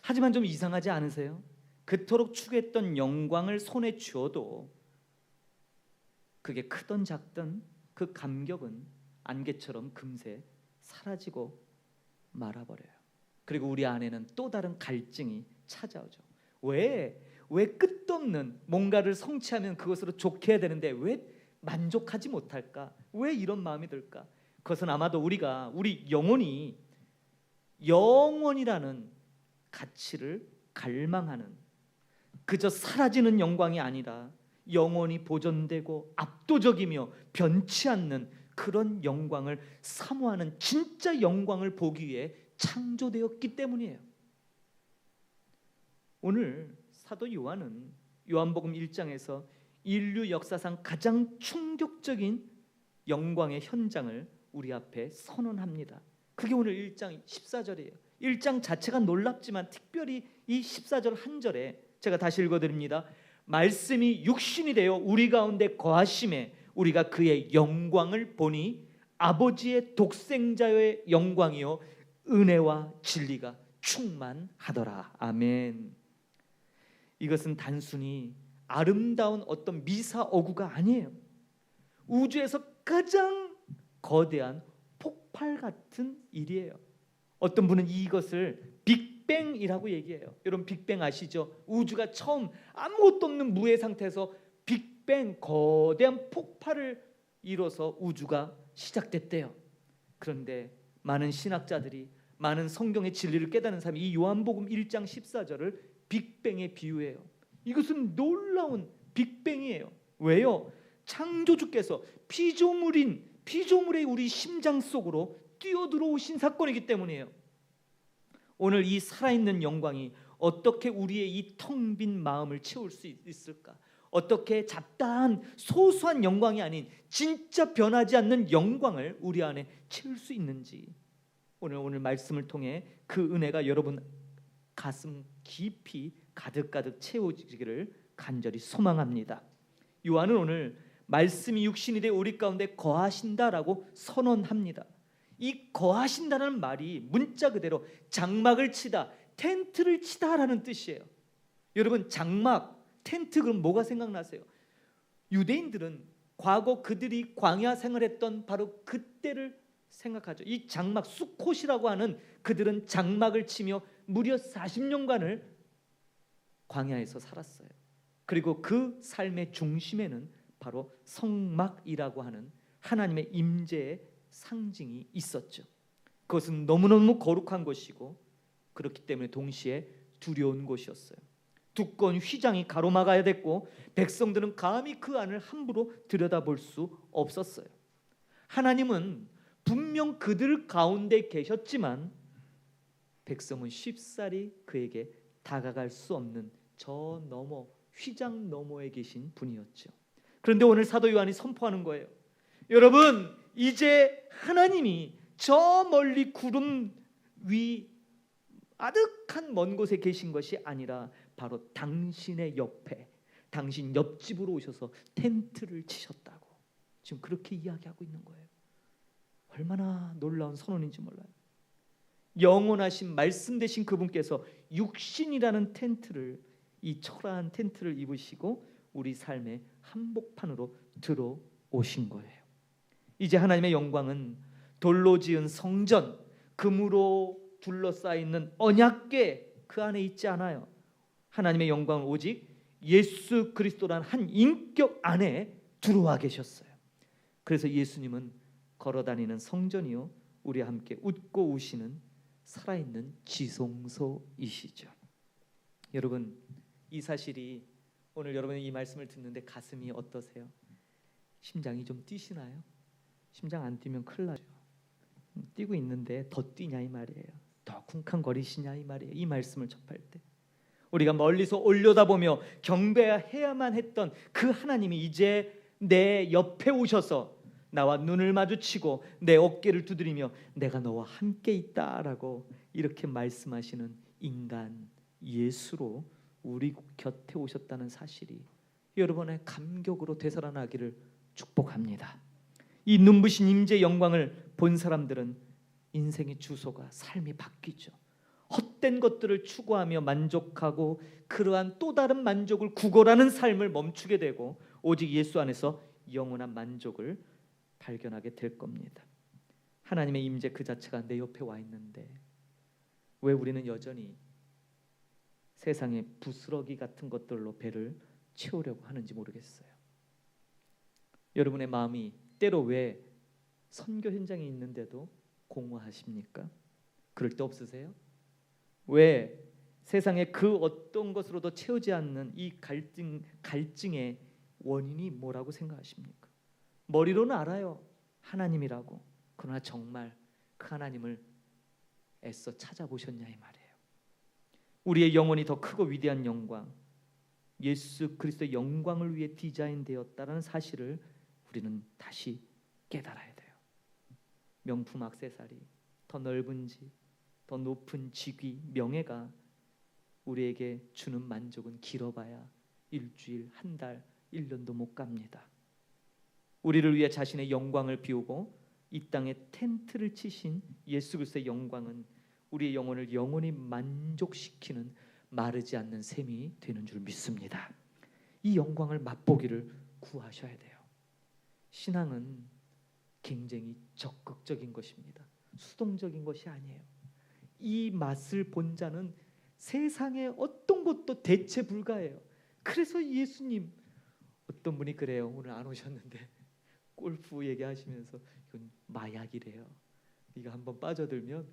하지만 좀 이상하지 않으세요? 그토록 추구했던 영광을 손에 쥐어도 그게 크든 작든 그 감격은 안개처럼 금세 사라지고 말아버려요. 그리고 우리 안에는 또 다른 갈증이 찾아오죠. 왜 끝없는 뭔가를 성취하면 그것으로 좋게 해야 되는데 왜 만족하지 못할까? 왜 이런 마음이 들까? 그것은 아마도 우리 영원이라는 가치를 갈망하는, 그저 사라지는 영광이 아니라 영원히 보존되고 압도적이며 변치 않는 그런 영광을 사모하는 진짜 영광을 보기 위해 창조되었기 때문이에요. 오늘 사도 요한은 요한복음 1장에서 인류 역사상 가장 충격적인 영광의 현장을 우리 앞에 선언합니다. 그게 오늘 1장 14절이에요. 1장 자체가 놀랍지만 특별히 이 14절 한 절에 제가 다시 읽어드립니다. 말씀이 육신이 되어 우리 가운데 거하심에 우리가 그의 영광을 보니 아버지의 독생자의 영광이요 은혜와 진리가 충만하더라. 아멘. 이것은 단순히 아름다운 어떤 미사어구가 아니에요. 우주에서 가장 거대한 폭발 같은 일이에요. 어떤 분은 이것을 빅뱅이라고 얘기해요. 여러분 빅뱅 아시죠? 우주가 처음 아무것도 없는 무의 상태에서 빅뱅, 거대한 폭발을 이뤄서 우주가 시작됐대요. 그런데 많은 신학자들이, 많은 성경의 진리를 깨닫는 사람이 이 요한복음 1장 14절을 빅뱅에 비유해요. 이것은 놀라운 빅뱅이에요. 왜요? 창조주께서 피조물의 우리 심장 속으로 뛰어들어오신 사건이기 때문이에요. 오늘 이 살아있는 영광이 어떻게 우리의 이 텅 빈 마음을 채울 수 있을까? 어떻게 잡다한 소소한 영광이 아닌 진짜 변하지 않는 영광을 우리 안에 채울 수 있는지, 오늘 말씀을 통해 그 은혜가 여러분 가슴 깊이 가득가득 채워지기를 간절히 소망합니다. 요한은 오늘 말씀이 육신이 되어 우리 가운데 거하신다라고 선언합니다. 이 거하신다는 말이 문자 그대로 장막을 치다, 텐트를 치다라는 뜻이에요. 여러분 장막, 텐트 그럼 뭐가 생각나세요? 유대인들은 과거 그들이 광야 생활했던 바로 그때를 생각하죠. 이 장막, 수콧이라고 하는, 그들은 장막을 치며 무려 40년간을 광야에서 살았어요. 그리고 그 삶의 중심에는 바로 성막이라고 하는 하나님의 임재의 상징이 있었죠. 그것은 너무너무 거룩한 것이고 그렇기 때문에 동시에 두려운 곳이었어요. 두꺼운 휘장이 가로막아야 됐고 백성들은 감히 그 안을 함부로 들여다볼 수 없었어요. 하나님은 분명 그들 가운데 계셨지만 백성은 쉽사리 그에게 다가갈 수 없는 저 너머 휘장 너머에 계신 분이었죠. 그런데 오늘 사도 요한이 선포하는 거예요. 여러분, 이제 하나님이 저 멀리 구름 위 아득한 먼 곳에 계신 것이 아니라 바로 당신의 옆에, 당신 옆집으로 오셔서 텐트를 치셨다고 지금 그렇게 이야기하고 있는 거예요. 얼마나 놀라운 선언인지 몰라요. 영원하신 말씀 되신 그분께서 육신이라는 텐트를, 이 초라한 텐트를 입으시고 우리 삶의 한복판으로 들어오신 거예요. 이제 하나님의 영광은 돌로 지은 성전, 금으로 둘러싸여 있는 언약궤 그 안에 있지 않아요. 하나님의 영광은 오직 예수 그리스도라는 한 인격 안에 들어와 계셨어요. 그래서 예수님은 걸어다니는 성전이요, 우리와 함께 웃고 우시는 살아있는 지성소이시죠. 여러분, 이 사실이 오늘 여러분이 이 말씀을 듣는데 가슴이 어떠세요? 심장이 좀 뛰시나요? 심장 안 뛰면 큰일 나죠. 뛰고 있는데 더 뛰냐 이 말이에요. 더 쿵쾅거리시냐 이 말이에요. 이 말씀을 접할 때 우리가 멀리서 올려다보며 경배해야만 했던 그 하나님이 이제 내 옆에 오셔서 나와 눈을 마주치고 내 어깨를 두드리며 내가 너와 함께 있다라고 이렇게 말씀하시는 인간 예수로 우리 곁에 오셨다는 사실이 여러분의 감격으로 되살아나기를 축복합니다. 이 눈부신 임재 영광을 본 사람들은 인생의 주소가, 삶이 바뀌죠. 헛된 것들을 추구하며 만족하고 그러한 또 다른 만족을 구걸하는 삶을 멈추게 되고 오직 예수 안에서 영원한 만족을 발견하게 될 겁니다. 하나님의 임재 그 자체가 내 옆에 와 있는데 왜 우리는 여전히 세상의 부스러기 같은 것들로 배를 채우려고 하는지 모르겠어요. 여러분의 마음이 때로 왜 선교 현장에 있는데도 공허하십니까? 그럴 때 없으세요? 왜 세상의 그 어떤 것으로도 채우지 않는 이 갈증의 원인이 뭐라고 생각하십니까? 머리로는 알아요. 하나님이라고. 그러나 정말 그 하나님을 애써 찾아보셨냐 이 말이에요. 우리의 영혼이 더 크고 위대한 영광, 예수 그리스도의 영광을 위해 디자인되었다는 사실을 우리는 다시 깨달아야 돼요. 명품 액세서리, 더 넓은 집, 더 높은 직위, 명예가 우리에게 주는 만족은 길어봐야 일주일, 한 달, 1년도 못 갑니다. 우리를 위해 자신의 영광을 비우고 이 땅에 텐트를 치신 예수 그리스도의 영광은 우리의 영혼을 영원히 만족시키는 마르지 않는 샘이 되는 줄 믿습니다. 이 영광을 맛보기를 구하셔야 돼요. 신앙은 굉장히 적극적인 것입니다. 수동적인 것이 아니에요. 이 맛을 본 자는 세상의 어떤 것도 대체 불가해요. 그래서 예수님, 어떤 분이 그래요. 오늘 안 오셨는데 골프 얘기하시면서 이건 마약이래요. 이거 한번 빠져들면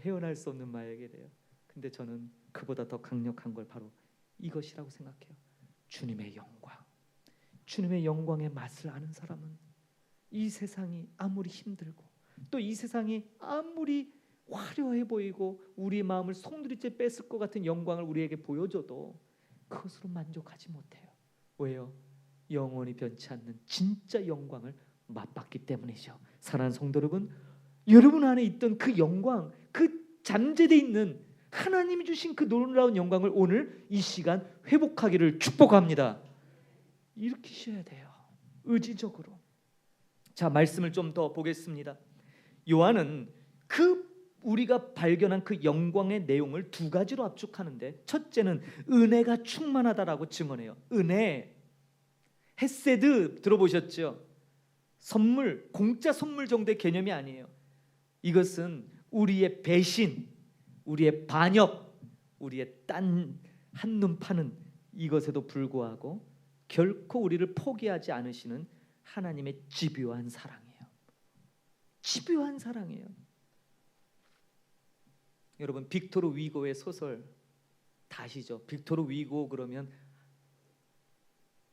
헤어날 수 없는 마약이래요. 근데 저는 그보다 더 강력한 걸 바로 이것이라고 생각해요. 주님의 영광. 주님의 영광의 맛을 아는 사람은 이 세상이 아무리 힘들고 또 이 세상이 아무리 화려해 보이고 우리의 마음을 송두리째 뺏을 것 같은 영광을 우리에게 보여줘도 그것으로 만족하지 못해요. 왜요? 영원히 변치 않는 진짜 영광을 맛봤기 때문이죠. 사랑하는 성도 여러분, 여러분 안에 있던 그 영광, 그 잠재되어 있는 하나님이 주신 그 놀라운 영광을 오늘 이 시간 회복하기를 축복합니다. 일으키셔야 돼요. 의지적으로. 자, 말씀을 좀 더 보겠습니다. 요한은 그 우리가 발견한 그 영광의 내용을 두 가지로 압축하는데, 첫째는 은혜가 충만하다라고 증언해요. 은혜, 헤세드 들어보셨죠? 선물, 공짜 선물 정도의 개념이 아니에요. 이것은 우리의 배신, 우리의 반역, 우리의 딴 한눈 파는 이것에도 불구하고 결코 우리를 포기하지 않으시는 하나님의 집요한 사랑이에요. 집요한 사랑이에요. 여러분, 빅토르 위고의 소설 다 아시죠? 빅토르 위고 그러면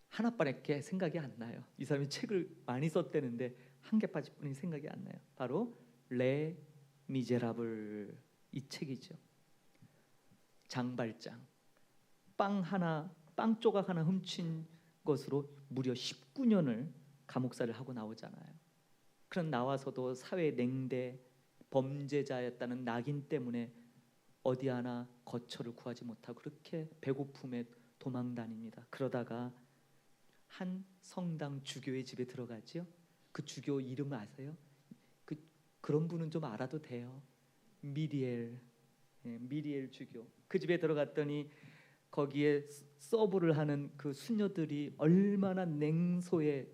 하나밖에 생각이 안 나요. 이 사람이 책을 많이 썼다는데 한 개뿐이 생각이 안 나요. 바로 레 미제라블, 이 책이죠. 장발장, 빵 조각 하나 훔친 것으로 무려 19년을 감옥살이를 하고 나오잖아요. 그런 나와서도 사회 냉대, 범죄자였다는 낙인 때문에 어디 하나 거처를 구하지 못하고 그렇게 배고픔에 도망 다닙니다. 그러다가 한 성당 주교의 집에 들어가죠. 그 주교 이름 아세요? 그런 분은 좀 알아도 돼요. 미리엘 주교. 그 집에 들어갔더니 거기에 서브를 하는 그 수녀들이 얼마나 냉소의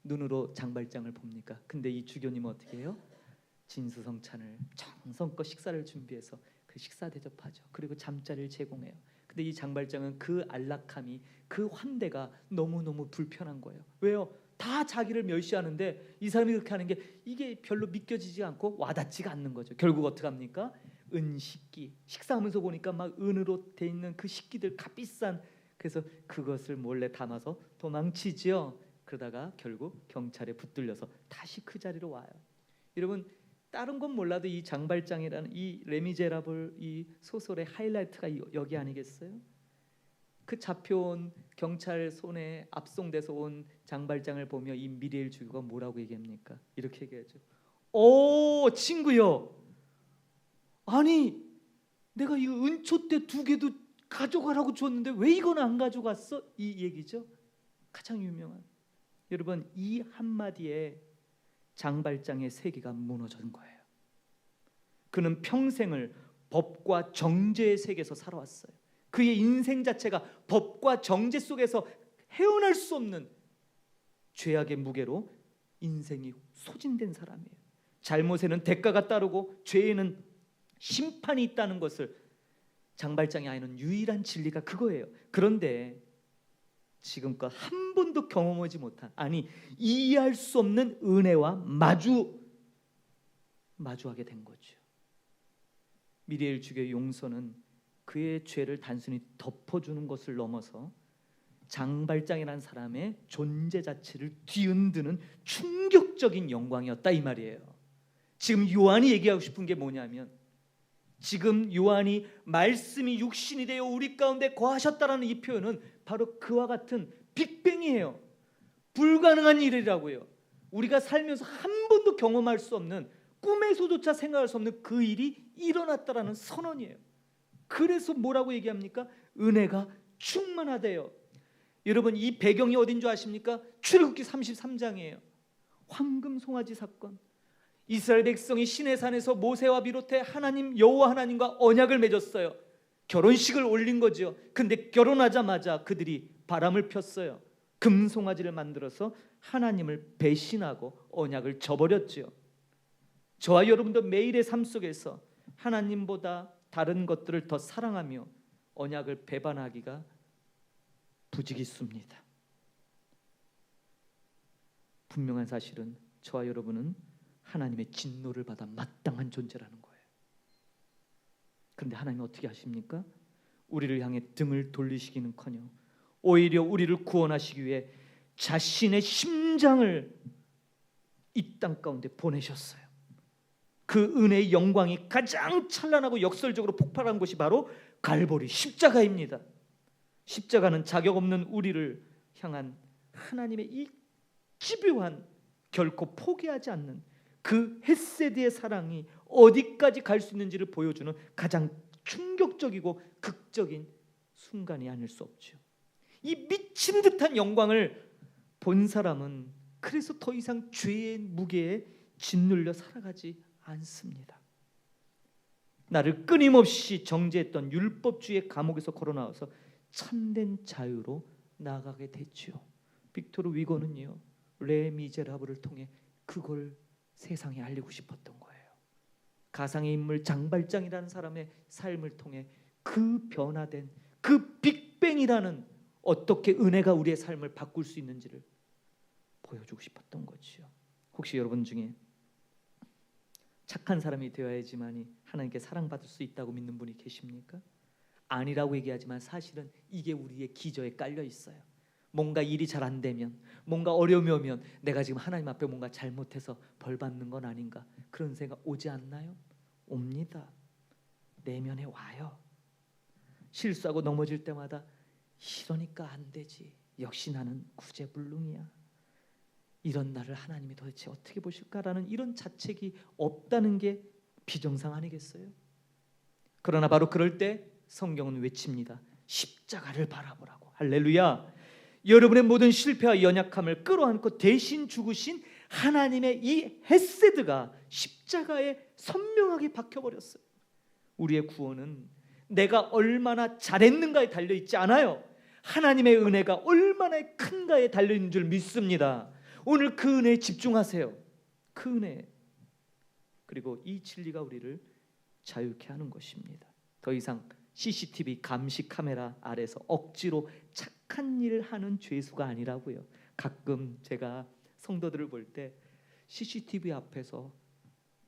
눈으로 장발장을 봅니까? 근데 이 주교님은 어떻게 해요? 진수성찬을 정성껏 식사를 준비해서 그 식사 대접하죠. 그리고 잠자리를 제공해요. 근데 이 장발장은 그 안락함이, 그 환대가 너무너무 불편한 거예요. 왜요? 다 자기를 멸시하는데 이 사람이 그렇게 하는 게 이게 별로 믿겨지지 않고 와닿지가 않는 거죠. 결국 어떻게 합니까? 은식기, 식사하면서 보니까 막 은으로 돼 있는 그 식기들 값비싼, 그래서 그것을 몰래 담아서 도망치지요. 그러다가 결국 경찰에 붙들려서 다시 그 자리로 와요. 여러분, 다른 건 몰라도 이 장발장이라는 이 레미제라블 이 소설의 하이라이트가 여기 아니겠어요? 그 잡혀온 경찰 손에 압송돼서 온 장발장을 보며 이 미리엘 주교가 뭐라고 얘기합니까? 이렇게 얘기하죠. 오, 친구요, 아니 내가 이 은초대 2개도 가져가라고 줬는데 왜 이건 안 가져갔어? 이 얘기죠. 가장 유명한. 여러분, 이 한마디에 장발장의 세계가 무너진 거예요. 그는 평생을 법과 정죄의 세계에서 살아왔어요. 그의 인생 자체가 법과 정죄 속에서 헤어날 수 없는 죄악의 무게로 인생이 소진된 사람이에요. 잘못에는 대가가 따르고 죄에는 심판이 있다는 것을 장발장이 아는 유일한 진리가 그거예요. 그런데 지금껏 한 번도 경험하지 못한, 아니 이해할 수 없는 은혜와 마주하게 된 거죠. 미리엘 주교의 용서는 그의 죄를 단순히 덮어주는 것을 넘어서 장발장이라는 사람의 존재 자체를 뒤흔드는 충격적인 영광이었다, 이 말이에요. 지금 요한이 얘기하고 싶은 게 뭐냐면, 지금 요한이 말씀이 육신이 되어 우리 가운데 거하셨다라는 이 표현은 바로 그와 같은 빅뱅이에요. 불가능한 일이라고요. 우리가 살면서 한 번도 경험할 수 없는, 꿈에서조차 생각할 수 없는 그 일이 일어났다라는 선언이에요. 그래서 뭐라고 얘기합니까? 은혜가 충만하대요. 여러분, 이 배경이 어딘 줄 아십니까? 출애굽기 33장이에요. 황금 송아지 사건. 이스라엘 백성이 시내산에서 모세와 비롯해 하나님 여호와 하나님과 언약을 맺었어요. 결혼식을 올린 거죠. 근데 결혼하자마자 그들이 바람을 폈어요. 금송아지를 만들어서 하나님을 배신하고 언약을 저버렸죠. 저와 여러분도 매일의 삶 속에서 하나님보다 다른 것들을 더 사랑하며 언약을 배반하기가 부지기수입니다. 분명한 사실은 저와 여러분은 하나님의 진노를 받아 마땅한 존재라는 거예요. 그런데 하나님은 어떻게 하십니까? 우리를 향해 등을 돌리시기는커녕 오히려 우리를 구원하시기 위해 자신의 심장을 이 땅 가운데 보내셨어요. 그 은혜의 영광이 가장 찬란하고 역설적으로 폭발한 곳이 바로 갈보리 십자가입니다. 십자가는 자격 없는 우리를 향한 하나님의 이 집요한, 결코 포기하지 않는 그 헤세드의 사랑이 어디까지 갈 수 있는지를 보여주는 가장 충격적이고 극적인 순간이 아닐 수 없죠. 이 미친 듯한 영광을 본 사람은 그래서 더 이상 죄의 무게에 짓눌려 살아가지 않습니다. 나를 끊임없이 정죄했던 율법주의 감옥에서 걸어나와서 참된 자유로 나아가게 됐죠. 빅토르 위고는요, 레 미제라블을 통해 그걸 세상에 알리고 싶었던 거예요. 가상의 인물 장발장이라는 사람의 삶을 통해 그 변화된 그 빅뱅이라는 어떻게 은혜가 우리의 삶을 바꿀 수 있는지를 보여주고 싶었던 거지요. 혹시 여러분 중에 착한 사람이 되어야지만이 하나님께 사랑받을 수 있다고 믿는 분이 계십니까? 아니라고 얘기하지만 사실은 이게 우리의 기저에 깔려 있어요. 뭔가 일이 잘 안 되면, 뭔가 어려움이 오면 내가 지금 하나님 앞에 뭔가 잘못해서 벌 받는 건 아닌가, 그런 생각 오지 않나요? 옵니다. 내면에 와요. 실수하고 넘어질 때마다 이러니까 안 되지, 역시 나는 구제불능이야, 이런 나를 하나님이 도대체 어떻게 보실까라는 이런 자책이 없다는 게 비정상 아니겠어요? 그러나 바로 그럴 때 성경은 외칩니다. 십자가를 바라보라고. 할렐루야. 여러분의 모든 실패와 연약함을 끌어안고 대신 죽으신 하나님의 이 헤세드가 십자가에 선명하게 박혀버렸어요. 우리의 구원은 내가 얼마나 잘했는가에 달려있지 않아요. 하나님의 은혜가 얼마나 큰가에 달려있는 줄 믿습니다. 오늘 그 은혜에 집중하세요. 그 은혜. 그리고 이 진리가 우리를 자유케 하는 것입니다. 더 이상 CCTV 감시 카메라 아래서 억지로 착한 일을 하는 죄수가 아니라고요. 가끔 제가 성도들을 볼 때 CCTV 앞에서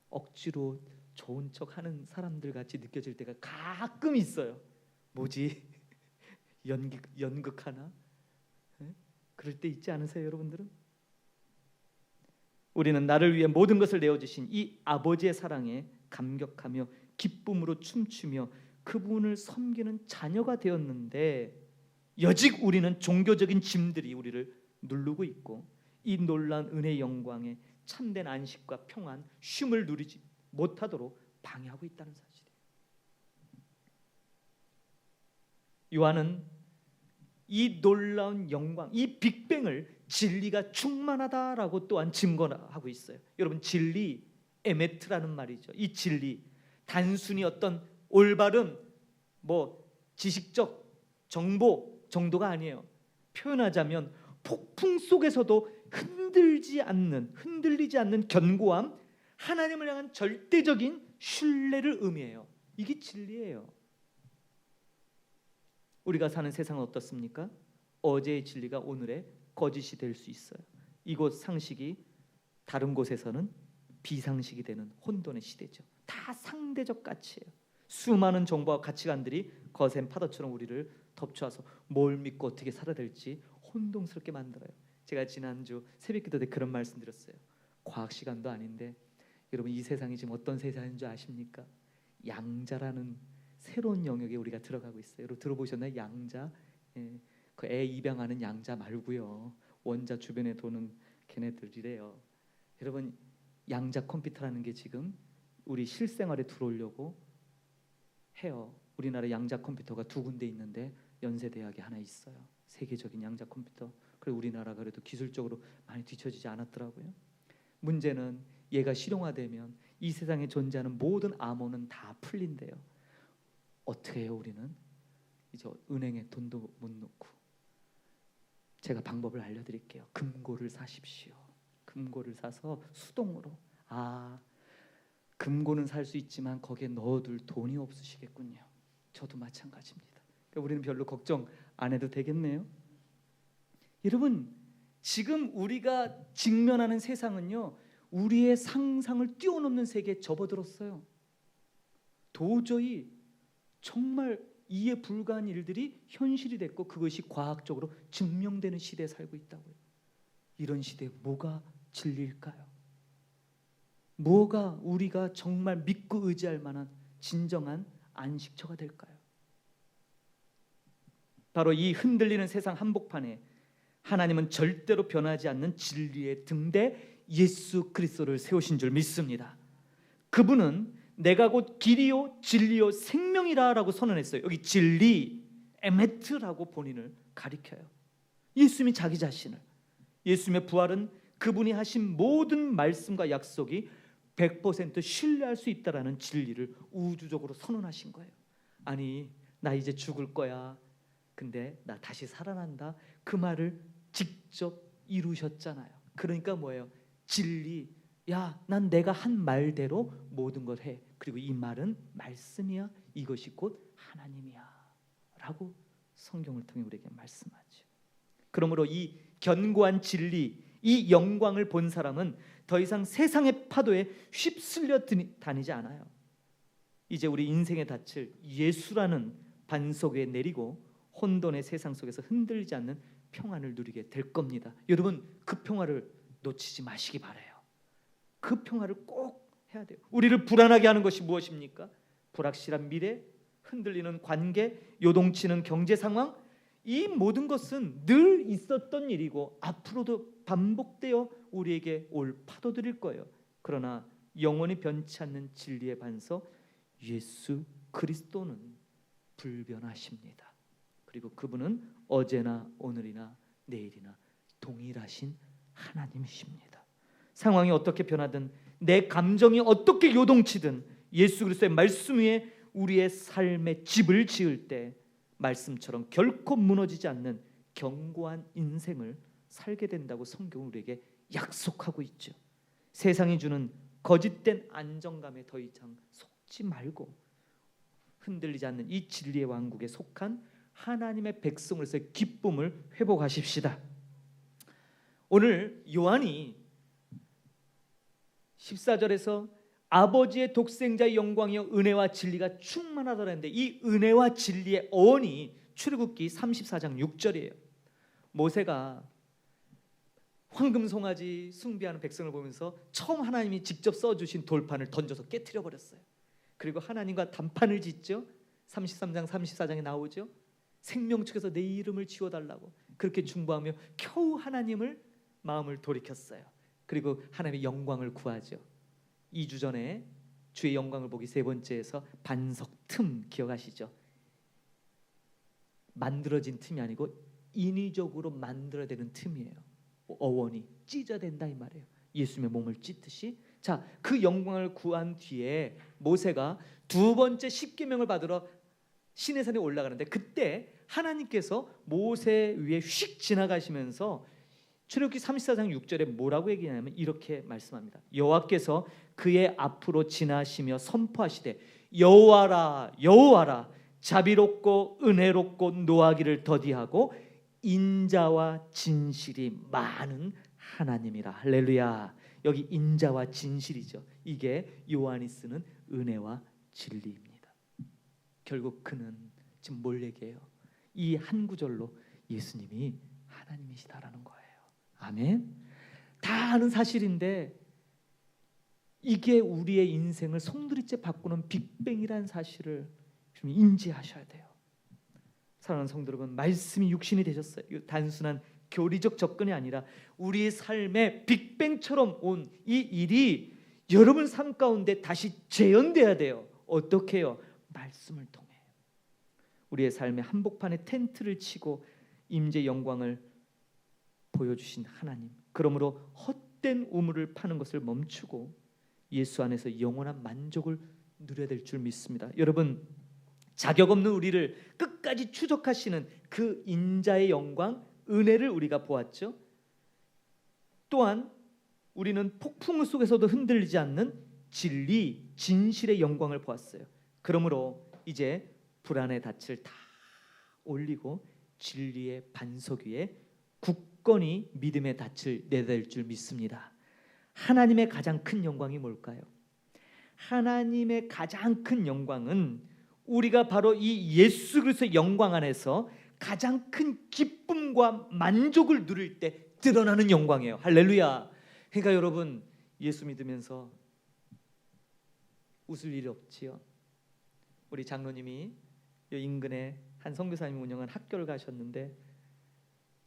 억지로 좋은 척 하는 사람들 같이 느껴질 때가 가끔 있어요. 뭐지? 연극하나? 그럴 때 있지 않으세요, 여러분들은? 우리는 나를 위해 모든 것을 내어주신 이 아버지의 사랑에 감격하며 기쁨으로 춤추며 그분을 섬기는 자녀가 되었는데, 여직 우리는 종교적인 짐들이 우리를 누르고 있고 이 놀라운 은혜의 영광에 참된 안식과 평안, 쉼을 누리지 못하도록 방해하고 있다는 사실이에요. 요한은 이 놀라운 영광, 이 빅뱅을 진리가 충만하다라고 또한 증거하고 있어요. 여러분, 진리, 에메트라는 말이죠. 이 진리, 단순히 어떤 올바른 지식적 정보 정도가 아니에요. 표현하자면 폭풍 속에서도 흔들리지 않는 견고함, 하나님을 향한 절대적인 신뢰를 의미해요. 이게 진리예요. 우리가 사는 세상은 어떻습니까? 어제의 진리가 오늘의 거짓이 될 수 있어요. 이곳 상식이 다른 곳에서는 비상식이 되는 혼돈의 시대죠. 다 상대적 가치예요. 수많은 정보와 가치관들이 거센 파도처럼 우리를 덮쳐와서 뭘 믿고 어떻게 살아야 될지 혼동스럽게 만들어요. 제가 지난주 새벽기도 때 그런 말씀 드렸어요. 과학 시간도 아닌데 여러분, 이 세상이 지금 어떤 세상인 줄 아십니까? 양자라는 새로운 영역에 우리가 들어가고 있어요. 여러분 들어보셨나요? 양자. 그 애 입양하는 양자 말고요. 원자 주변에 도는 걔네들이래요. 여러분, 양자 컴퓨터라는 게 지금 우리 실생활에 들어오려고 해요. 우리나라 양자 컴퓨터가 2군데 있는데 연세대학에 하나 있어요. 세계적인 양자 컴퓨터. 그리고 우리나라가 그래도 기술적으로 많이 뒤처지지 않았더라고요. 문제는 얘가 실용화되면 이 세상에 존재하는 모든 암호는 다 풀린대요. 어떻게 해요? 우리는 이제 은행에 돈도 못 넣고. 제가 방법을 알려드릴게요. 금고를 사십시오. 금고를 사서 수동으로. 금고는 살 수 있지만 거기에 넣어둘 돈이 없으시겠군요. 저도 마찬가지입니다. 그러니까 우리는 별로 걱정 안 해도 되겠네요. 여러분, 지금 우리가 직면하는 세상은요, 우리의 상상을 뛰어넘는 세계에 접어들었어요. 도저히 정말 이해 불가한 일들이 현실이 됐고 그것이 과학적으로 증명되는 시대에 살고 있다고요. 이런 시대에 뭐가 진리일까요? 뭐가 우리가 정말 믿고 의지할 만한 진정한 안식처가 될까요? 바로 이 흔들리는 세상 한복판에 하나님은 절대로 변하지 않는 진리의 등대 예수 그리스도를 세우신 줄 믿습니다. 그분은 내가 곧 길이요 진리요 생명이라라고 선언했어요. 여기 진리, 에메트라고 본인을 가리켜요. 예수님이 자기 자신을, 예수님의 부활은 그분이 하신 모든 말씀과 약속이 100% 신뢰할 수 있다라는 진리를 우주적으로 선언하신 거예요. 아니, 나 이제 죽을 거야. 근데 나 다시 살아난다. 그 말을 직접 이루셨잖아요. 그러니까 뭐예요? 진리. 야, 난 내가 한 말대로 모든 걸 해. 그리고 이 말은 말씀이야. 이것이 곧 하나님이야 라고 성경을 통해 우리에게 말씀하죠. 그러므로 이 견고한 진리, 이 영광을 본 사람은 더 이상 세상의 파도에 휩쓸려 다니지 않아요. 이제 우리 인생의 닻을 예수라는 반석 위에 내리고 혼돈의 세상 속에서 흔들리지 않는 평안을 누리게 될 겁니다. 여러분, 그 평화를 놓치지 마시기 바라요. 그 평화를 꼭 해야 돼요. 우리를 불안하게 하는 것이 무엇입니까? 불확실한 미래, 흔들리는 관계, 요동치는 경제 상황, 이 모든 것은 늘 있었던 일이고 앞으로도 반복되어 우리에게 올 파도들일 거예요. 그러나 영원히 변치 않는 진리의 반석 예수 그리스도는 불변하십니다. 그리고 그분은 어제나 오늘이나 내일이나 동일하신 하나님이십니다. 상황이 어떻게 변하든 내 감정이 어떻게 요동치든 예수 그리스도의 말씀 위에 우리의 삶의 집을 지을 때 말씀처럼 결코 무너지지 않는 견고한 인생을 살게 된다고 성경은 우리에게 약속하고 있죠. 세상이 주는 거짓된 안정감에 더 이상 속지 말고 흔들리지 않는 이 진리의 왕국에 속한 하나님의 백성으로서의 기쁨을 회복하십시다. 오늘 요한이 14절에서 아버지의 독생자의 영광이여 은혜와 진리가 충만하더라 했는데 이 은혜와 진리의 어원이 출애굽기 34장 6절이에요. 모세가 황금송아지 숭배하는 백성을 보면서 처음 하나님이 직접 써주신 돌판을 던져서 깨트려 버렸어요. 그리고 하나님과 단판을 짓죠. 33장 34장에 나오죠. 생명책에서 내 이름을 지워달라고 그렇게 중보하며 겨우 하나님을 마음을 돌이켰어요. 그리고 하나님의 영광을 구하죠. 2주 전에 주의 영광을 보기 세 번째에서 반석 틈 기억하시죠? 만들어진 틈이 아니고 인위적으로 만들어야 되는 틈이에요. 어원이 찢어된다 이 말이에요. 예수님의 몸을 찢듯이. 자, 그 영광을 구한 뒤에 모세가 두 번째 십계명을 받으러 시내산에 올라가는데 그때 하나님께서 모세 위에 휙 지나가시면서 출애굽기 34장 6절에 뭐라고 얘기하냐면 이렇게 말씀합니다. 여호와께서 그의 앞으로 지나시며 선포하시되 여호와라 여호와라 자비롭고 은혜롭고 노하기를 더디하고 인자와 진실이 많은 하나님이라. 할렐루야. 여기 인자와 진실이죠. 이게 요한이 쓰는 은혜와 진리입니다. 결국 그는 지금 뭘 얘기해요? 이 한 구절로 예수님이 하나님이시다라는 거예요. 아멘. 다 아는 사실인데 이게 우리의 인생을 송두리째 바꾸는 빅뱅이라는 사실을 좀 인지하셔야 돼요. 사랑하는 성도 여러분, 말씀이 육신이 되셨어요. 단순한 교리적 접근이 아니라 우리의 삶에 빅뱅처럼 온 이 일이 여러분 삶 가운데 다시 재현돼야 돼요. 어떻게 해요? 말씀을 통해. 우리의 삶의 한복판에 텐트를 치고 임재 영광을 보여주신 하나님. 그러므로 헛된 우물을 파는 것을 멈추고 예수 안에서 영원한 만족을 누려야 될 줄 믿습니다. 여러분, 자격 없는 우리를 끝까지 추적하시는 그 인자의 영광, 은혜를 우리가 보았죠. 또한 우리는 폭풍 속에서도 흔들리지 않는 진리, 진실의 영광을 보았어요. 그러므로 이제 불안의 닻을 다 올리고 진리의 반석 위에 굳건히 믿음의 닻을 내댈 줄 믿습니다. 하나님의 가장 큰 영광이 뭘까요? 하나님의 가장 큰 영광은 우리가 바로 이 예수 그리스도의 영광 안에서 가장 큰 기쁨과 만족을 누릴 때 드러나는 영광이에요. 할렐루야. 그러니까 여러분, 예수 믿으면서 웃을 일이 없지요. 우리 장로님이 이 인근에 한 선교사님 운영한 학교를 가셨는데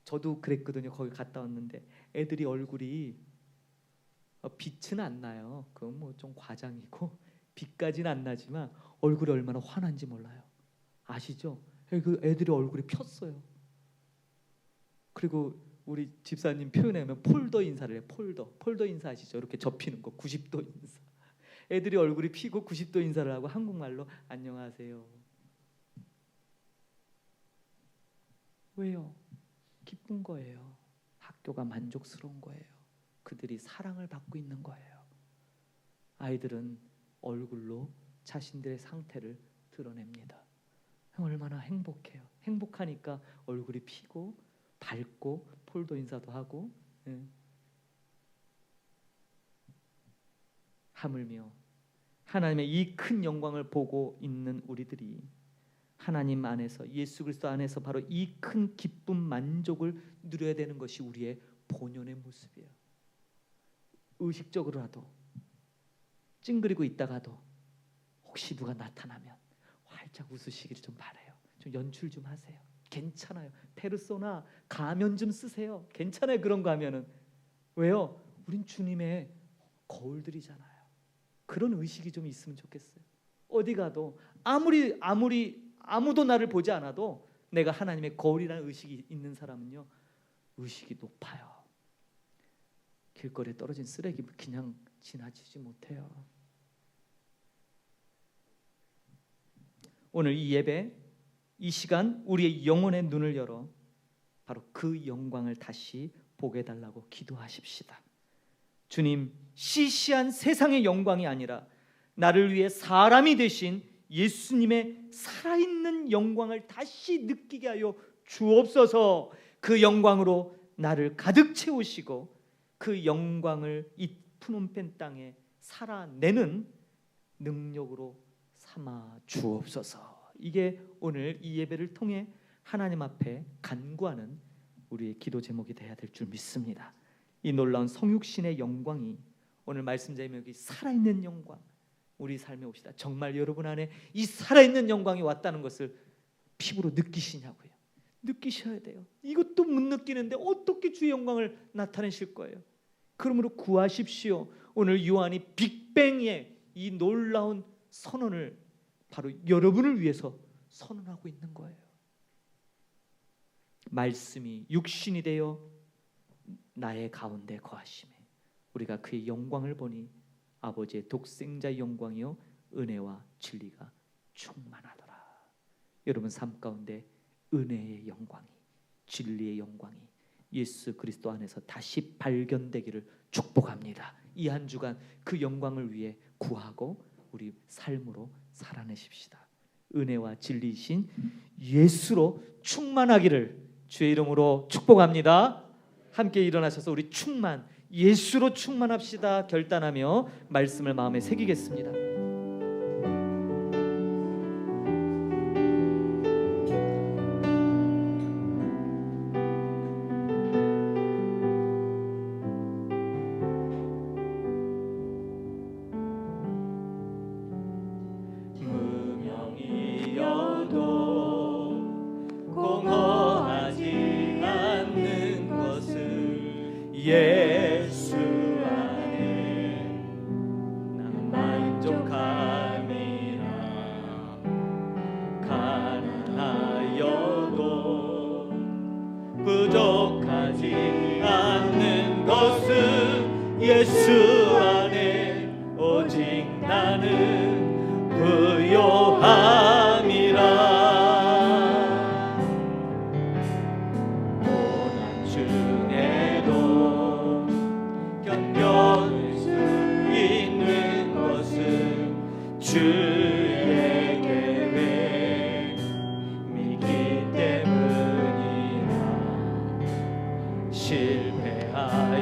저도 그랬거든요. 거기 갔다 왔는데 애들이 얼굴이 빛은 안 나요. 그건 뭐 좀 과장이고 빛까지는 안 나지만 얼굴이 얼마나 환한지 몰라요. 아시죠? 그 애들이 얼굴이 폈어요. 그리고 우리 집사님 표현하면 폴더 인사를 해요. 폴더 인사 아시죠? 이렇게 접히는 거 90도 인사. 애들이 얼굴이 피고 90도 인사를 하고 한국말로 안녕하세요. 왜요? 기쁜 거예요. 학교가 만족스러운 거예요. 그들이 사랑을 받고 있는 거예요. 아이들은 얼굴로 자신들의 상태를 드러냅니다. 얼마나 행복해요. 행복하니까 얼굴이 피고 밝고 폴도 인사도 하고. 하물며 하나님의 이 큰 영광을 보고 있는 우리들이 하나님 안에서, 예수 그리스도 안에서 바로 이 큰 기쁨, 만족을 누려야 되는 것이 우리의 본연의 모습이에요. 의식적으로라도 찡그리고 있다가도 혹시 누가 나타나면 활짝 웃으시기를 좀 바라요. 좀 연출 좀 하세요. 괜찮아요. 페르소나 가면 좀 쓰세요. 괜찮아요. 그런 거 하면은. 왜요? 우린 주님의 거울들이잖아요. 그런 의식이 좀 있으면 좋겠어요. 어디 가도 아무리 아무도 나를 보지 않아도 내가 하나님의 거울이라는 의식이 있는 사람은요, 의식이 높아요. 길거리에 떨어진 쓰레기 그냥 지나치지 못해요. 오늘 이 예배, 이 시간 우리의 영혼의 눈을 열어 바로 그 영광을 다시 보게 해달라고 기도하십시다. 주님, 시시한 세상의 영광이 아니라 나를 위해 사람이 되신 예수님의 살아있는 영광을 다시 느끼게 하여 주옵소서. 그 영광으로 나를 가득 채우시고 그 영광을 이 푸놈펜 땅에 살아내는 능력으로 삼아 주옵소서. 이게 오늘 이 예배를 통해 하나님 앞에 간구하는 우리의 기도 제목이 되어야 될 줄 믿습니다. 이 놀라운 성육신의 영광이 오늘 말씀 제목이 살아있는 영광, 우리 삶에 옵시다. 정말 여러분 안에 이 살아있는 영광이 왔다는 것을 피부로 느끼시냐고요. 느끼셔야 돼요. 이것도 못 느끼는데 어떻게 주의 영광을 나타내실 거예요? 그러므로 구하십시오. 오늘 요한이 빅뱅의 이 놀라운 선언을 바로 여러분을 위해서 선언하고 있는 거예요. 말씀이 육신이 되어 나의 가운데 거하심에 우리가 그의 영광을 보니 아버지의 독생자의 영광이요 은혜와 진리가 충만하더라. 여러분 삶 가운데 은혜의 영광이, 진리의 영광이 예수 그리스도 안에서 다시 발견되기를 축복합니다. 이 한 주간 그 영광을 위해 구하고 우리 삶으로 살아내십시다. 은혜와 진리이신 예수로 충만하기를 주의 이름으로 축복합니다. 함께 일어나셔서 우리 충만, 예수로 충만합시다 결단하며 말씀을 마음에 새기겠습니다. 예수 안에 난 만족함이라. 가난하여도 부족하지 않는 것은 예수 안에 오직 나는 부요함이라. 주의 계획 믿기 때문이라. 실패하여도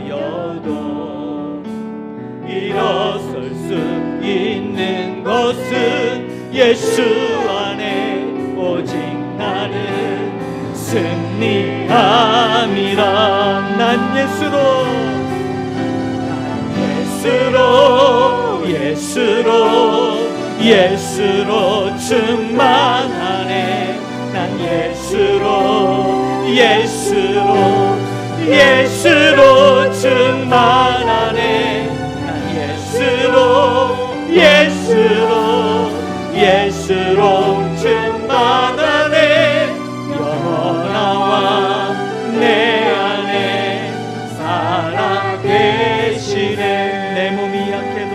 일어설 수 있는 것은 예수 안에 오직 나는 승리함이라. 난 예수로 충만하네. 난 예수로 충만하네. 난 예수로 충만하네. 영원하와 내 안에 살아계시네. 내 몸이 약해도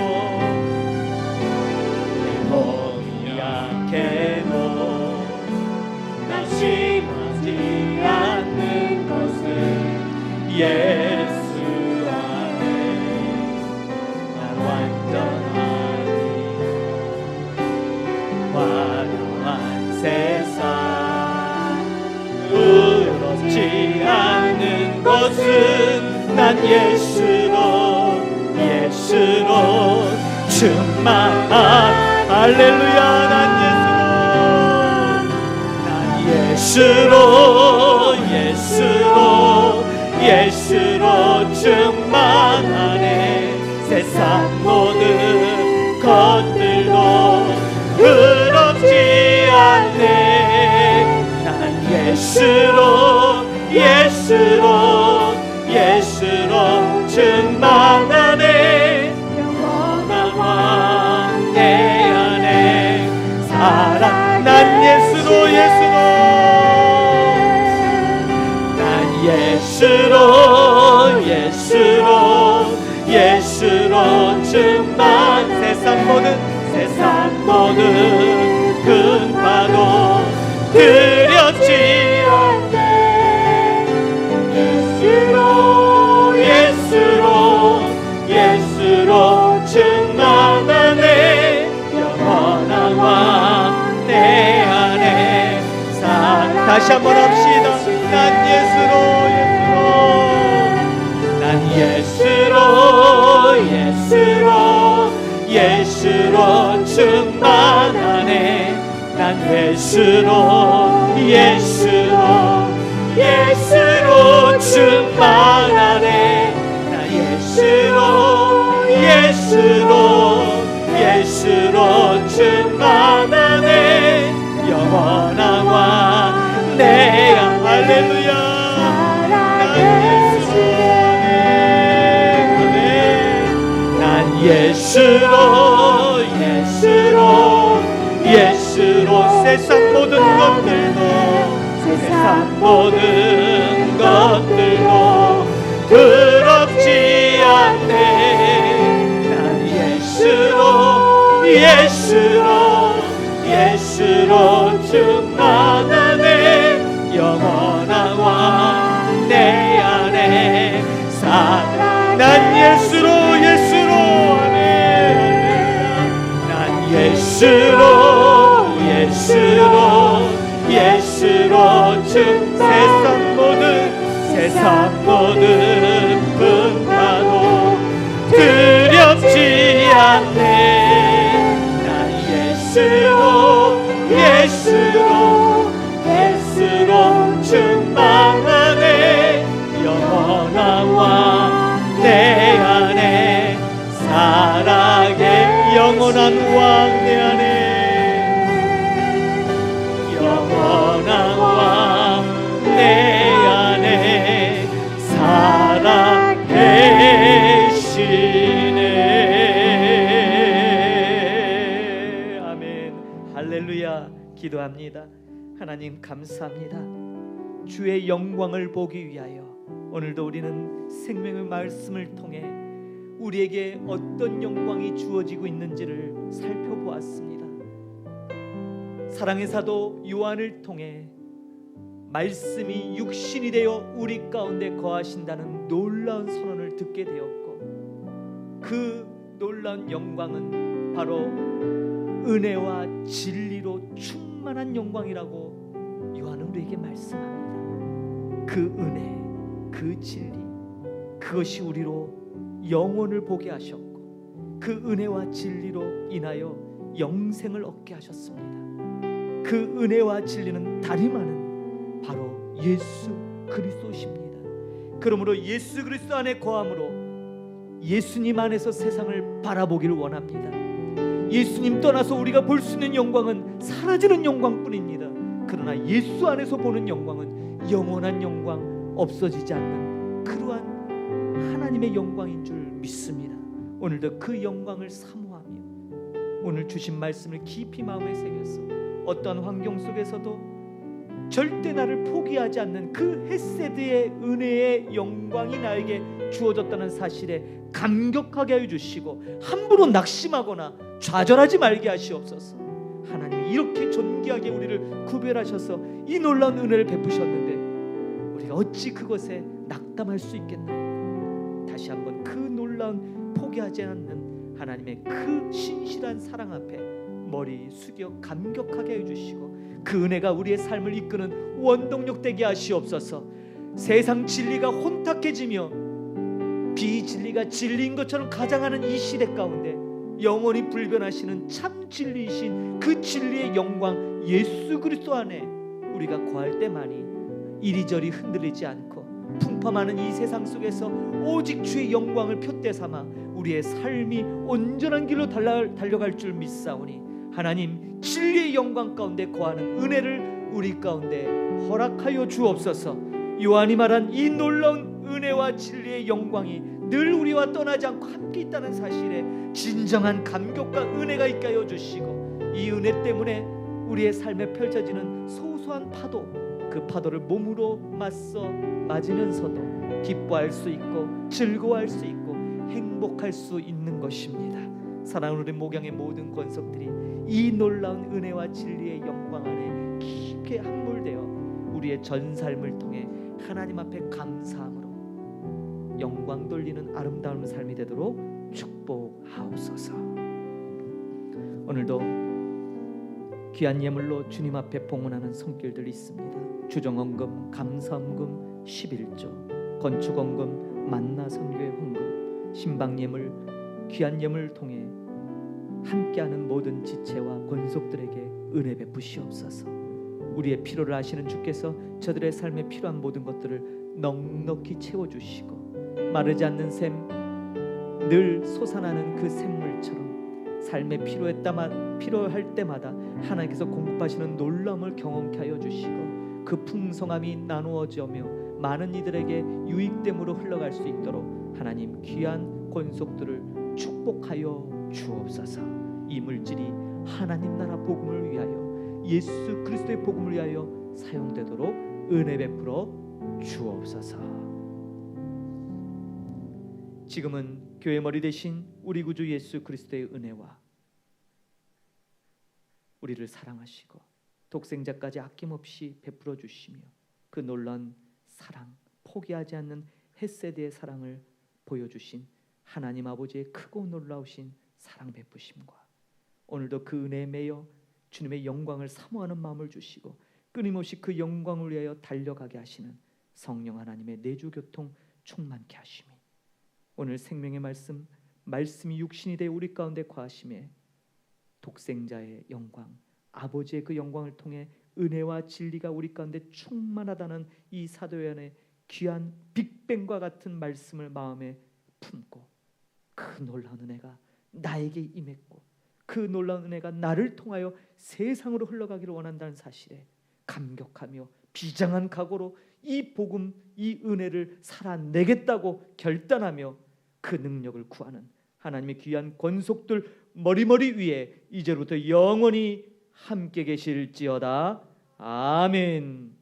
낙심하지 않는 것은 예수 안에 난 완전하니. 것은 난 예수로 충만한 할렐루야 난 예수로 충만하네 세상 모든 것들도 부럽지 않네 난 예수로 충만하네 영원한 왕 내 안에 사랑 난 예수로 충만 세상 모든 큰 파도 두렵지 않네 예수로 충만하네 영원한 왕 내 안에 사랑 다시 한번 합시다 난 예수로 충만하네 난 예수로 충만하네 난 예수로 충만하네 영원한 왕 내 할렐루야 난 예수로 세상 모든 것들도 부럽지 않네 난 예수로 충만하네 영원한 왕 내 안에 사랑 난 예수로 난 예수로 세상 모든 분파도 두렵지 않네 난 예수로 충만하네 영원한 왕 내 안에 사랑의 영원한 왕 내 안에 영원한 왕 내 안에 살아계시네 아멘 할렐루야 기도합니다 하나님 감사합니다 주의 영광을 보기 위하여 오늘도 우리는 생명의 말씀을 통해 우리에게 어떤 영광이 주어지고 있는지를 살펴보았습니다. 사랑의 사도 요한을 통해 말씀이 육신이 되어 우리 가운데 거하신다는 놀라운 선언을 듣게 되었고 그 놀라운 영광은 바로 은혜와 진리로 충만한 영광이라고 요한은 우리에게 말씀합니다. 그 은혜, 그 진리, 그것이 우리로 영혼을 보게 하셨고 그 은혜와 진리로 인하여 영생을 얻게 하셨습니다. 그 은혜와 진리는 다름 아닌 바로 예수 그리스도십니다. 그러므로 예수 그리스도 안에 거함으로 예수님 안에서 세상을 바라보기를 원합니다. 예수님 떠나서 우리가 볼 수 있는 영광은 사라지는 영광뿐입니다. 그러나 예수 안에서 보는 영광은 영원한 영광, 없어지지 않는 그러한 하나님의 영광인 줄 믿습니다. 오늘도 그 영광을 사모하며 오늘 주신 말씀을 깊이 마음에 새겨서 어떤 환경 속에서도 절대 나를 포기하지 않는 그 헤세드의 은혜의 영광이 나에게 주어졌다는 사실에 감격하게 하여 주시고 함부로 낙심하거나 좌절하지 말게 하시옵소서. 하나님이 이렇게 존귀하게 우리를 구별하셔서 이 놀라운 은혜를 베푸셨는데 우리가 어찌 그것에 낙담할 수 있겠나요? 다시 한번 그 놀라운 포기하지 않는 하나님의 그 신실한 사랑 앞에 머리 숙여 감격하게 해주시고 그 은혜가 우리의 삶을 이끄는 원동력 되게 하시옵소서. 세상 진리가 혼탁해지며 비진리가 진리인 것처럼 가장하는 이 시대 가운데 영원히 불변하시는 참 진리이신 그 진리의 영광 예수 그리스도 안에 우리가 거할 때만이 이리저리 흔들리지 않고 풍파많은 이 세상 속에서 오직 주의 영광을 표대 삼아 우리의 삶이 온전한 길로 달려갈 줄 믿사오니 하나님 진리의 영광 가운데 거하는 은혜를 우리 가운데 허락하여 주옵소서. 요한이 말한 이 놀라운 은혜와 진리의 영광이 늘 우리와 떠나지 않고 함께 있다는 사실에 진정한 감격과 은혜가 있게 하여 주시고 이 은혜 때문에 우리의 삶에 펼쳐지는 소소한 파도, 그 파도를 몸으로 맞으면서도 기뻐할 수 있고 즐거워할 수 있고 행복할 수 있는 것입니다. 사랑하는 우리 목양의 모든 권속들이 이 놀라운 은혜와 진리의 영광 안에 깊게 함몰되어 우리의 전 삶을 통해 하나님 앞에 감사함으로 영광 돌리는 아름다운 삶이 되도록 축복하옵소서. 오늘도 귀한 예물로 주님 앞에 봉헌하는 손길들이 있습니다. 주정헌금, 감사헌금, 11조, 건축헌금, 만나선교회 헌금, 신방예물, 귀한 예물을 통해 함께하는 모든 지체와 권속들에게 은혜 베푸시옵소서. 우리의 필요를 아시는 주께서 저들의 삶에 필요한 모든 것들을 넉넉히 채워주시고 마르지 않는 샘, 늘 솟아나는 그 샘물처럼 삶에 필요할 때마다 하나님께서 공급하시는 놀라움을 경험케 하여 주시고 그 풍성함이 나누어지며 많은 이들에게 유익됨으로 흘러갈 수 있도록 하나님 귀한 권속들을 축복하여 주옵소서. 이 물질이 하나님 나라 복음을 위하여 예수 그리스도의 복음을 위하여 사용되도록 은혜 베풀어 주옵소서. 지금은 교회 머리 대신 우리 구주 예수 그리스도의 은혜와 우리를 사랑하시고 독생자까지 아낌없이 베풀어 주시며 그 놀라운 사랑, 포기하지 않는 헷세드의 사랑을 보여주신 하나님 아버지의 크고 놀라우신 사랑 베푸심과 오늘도 그 은혜에 매여 주님의 영광을 사모하는 마음을 주시고 끊임없이 그 영광을 위하여 달려가게 하시는 성령 하나님의 내주교통 충만케 하시며 오늘 생명의 말씀이 육신이 되어 우리 가운데 거하심에 독생자의 영광, 아버지의 그 영광을 통해 은혜와 진리가 우리 가운데 충만하다는 이 사도 요한의 귀한 빅뱅과 같은 말씀을 마음에 품고 그 놀라운 은혜가 나에게 임했고 그 놀라운 은혜가 나를 통하여 세상으로 흘러가기를 원한다는 사실에 감격하며 비장한 각오로 이 복음, 이 은혜를 살아내겠다고 결단하며 그 능력을 구하는 하나님의 귀한 권속들 머리머리 위에 이제부터 영원히 함께 계실지어다. 아멘.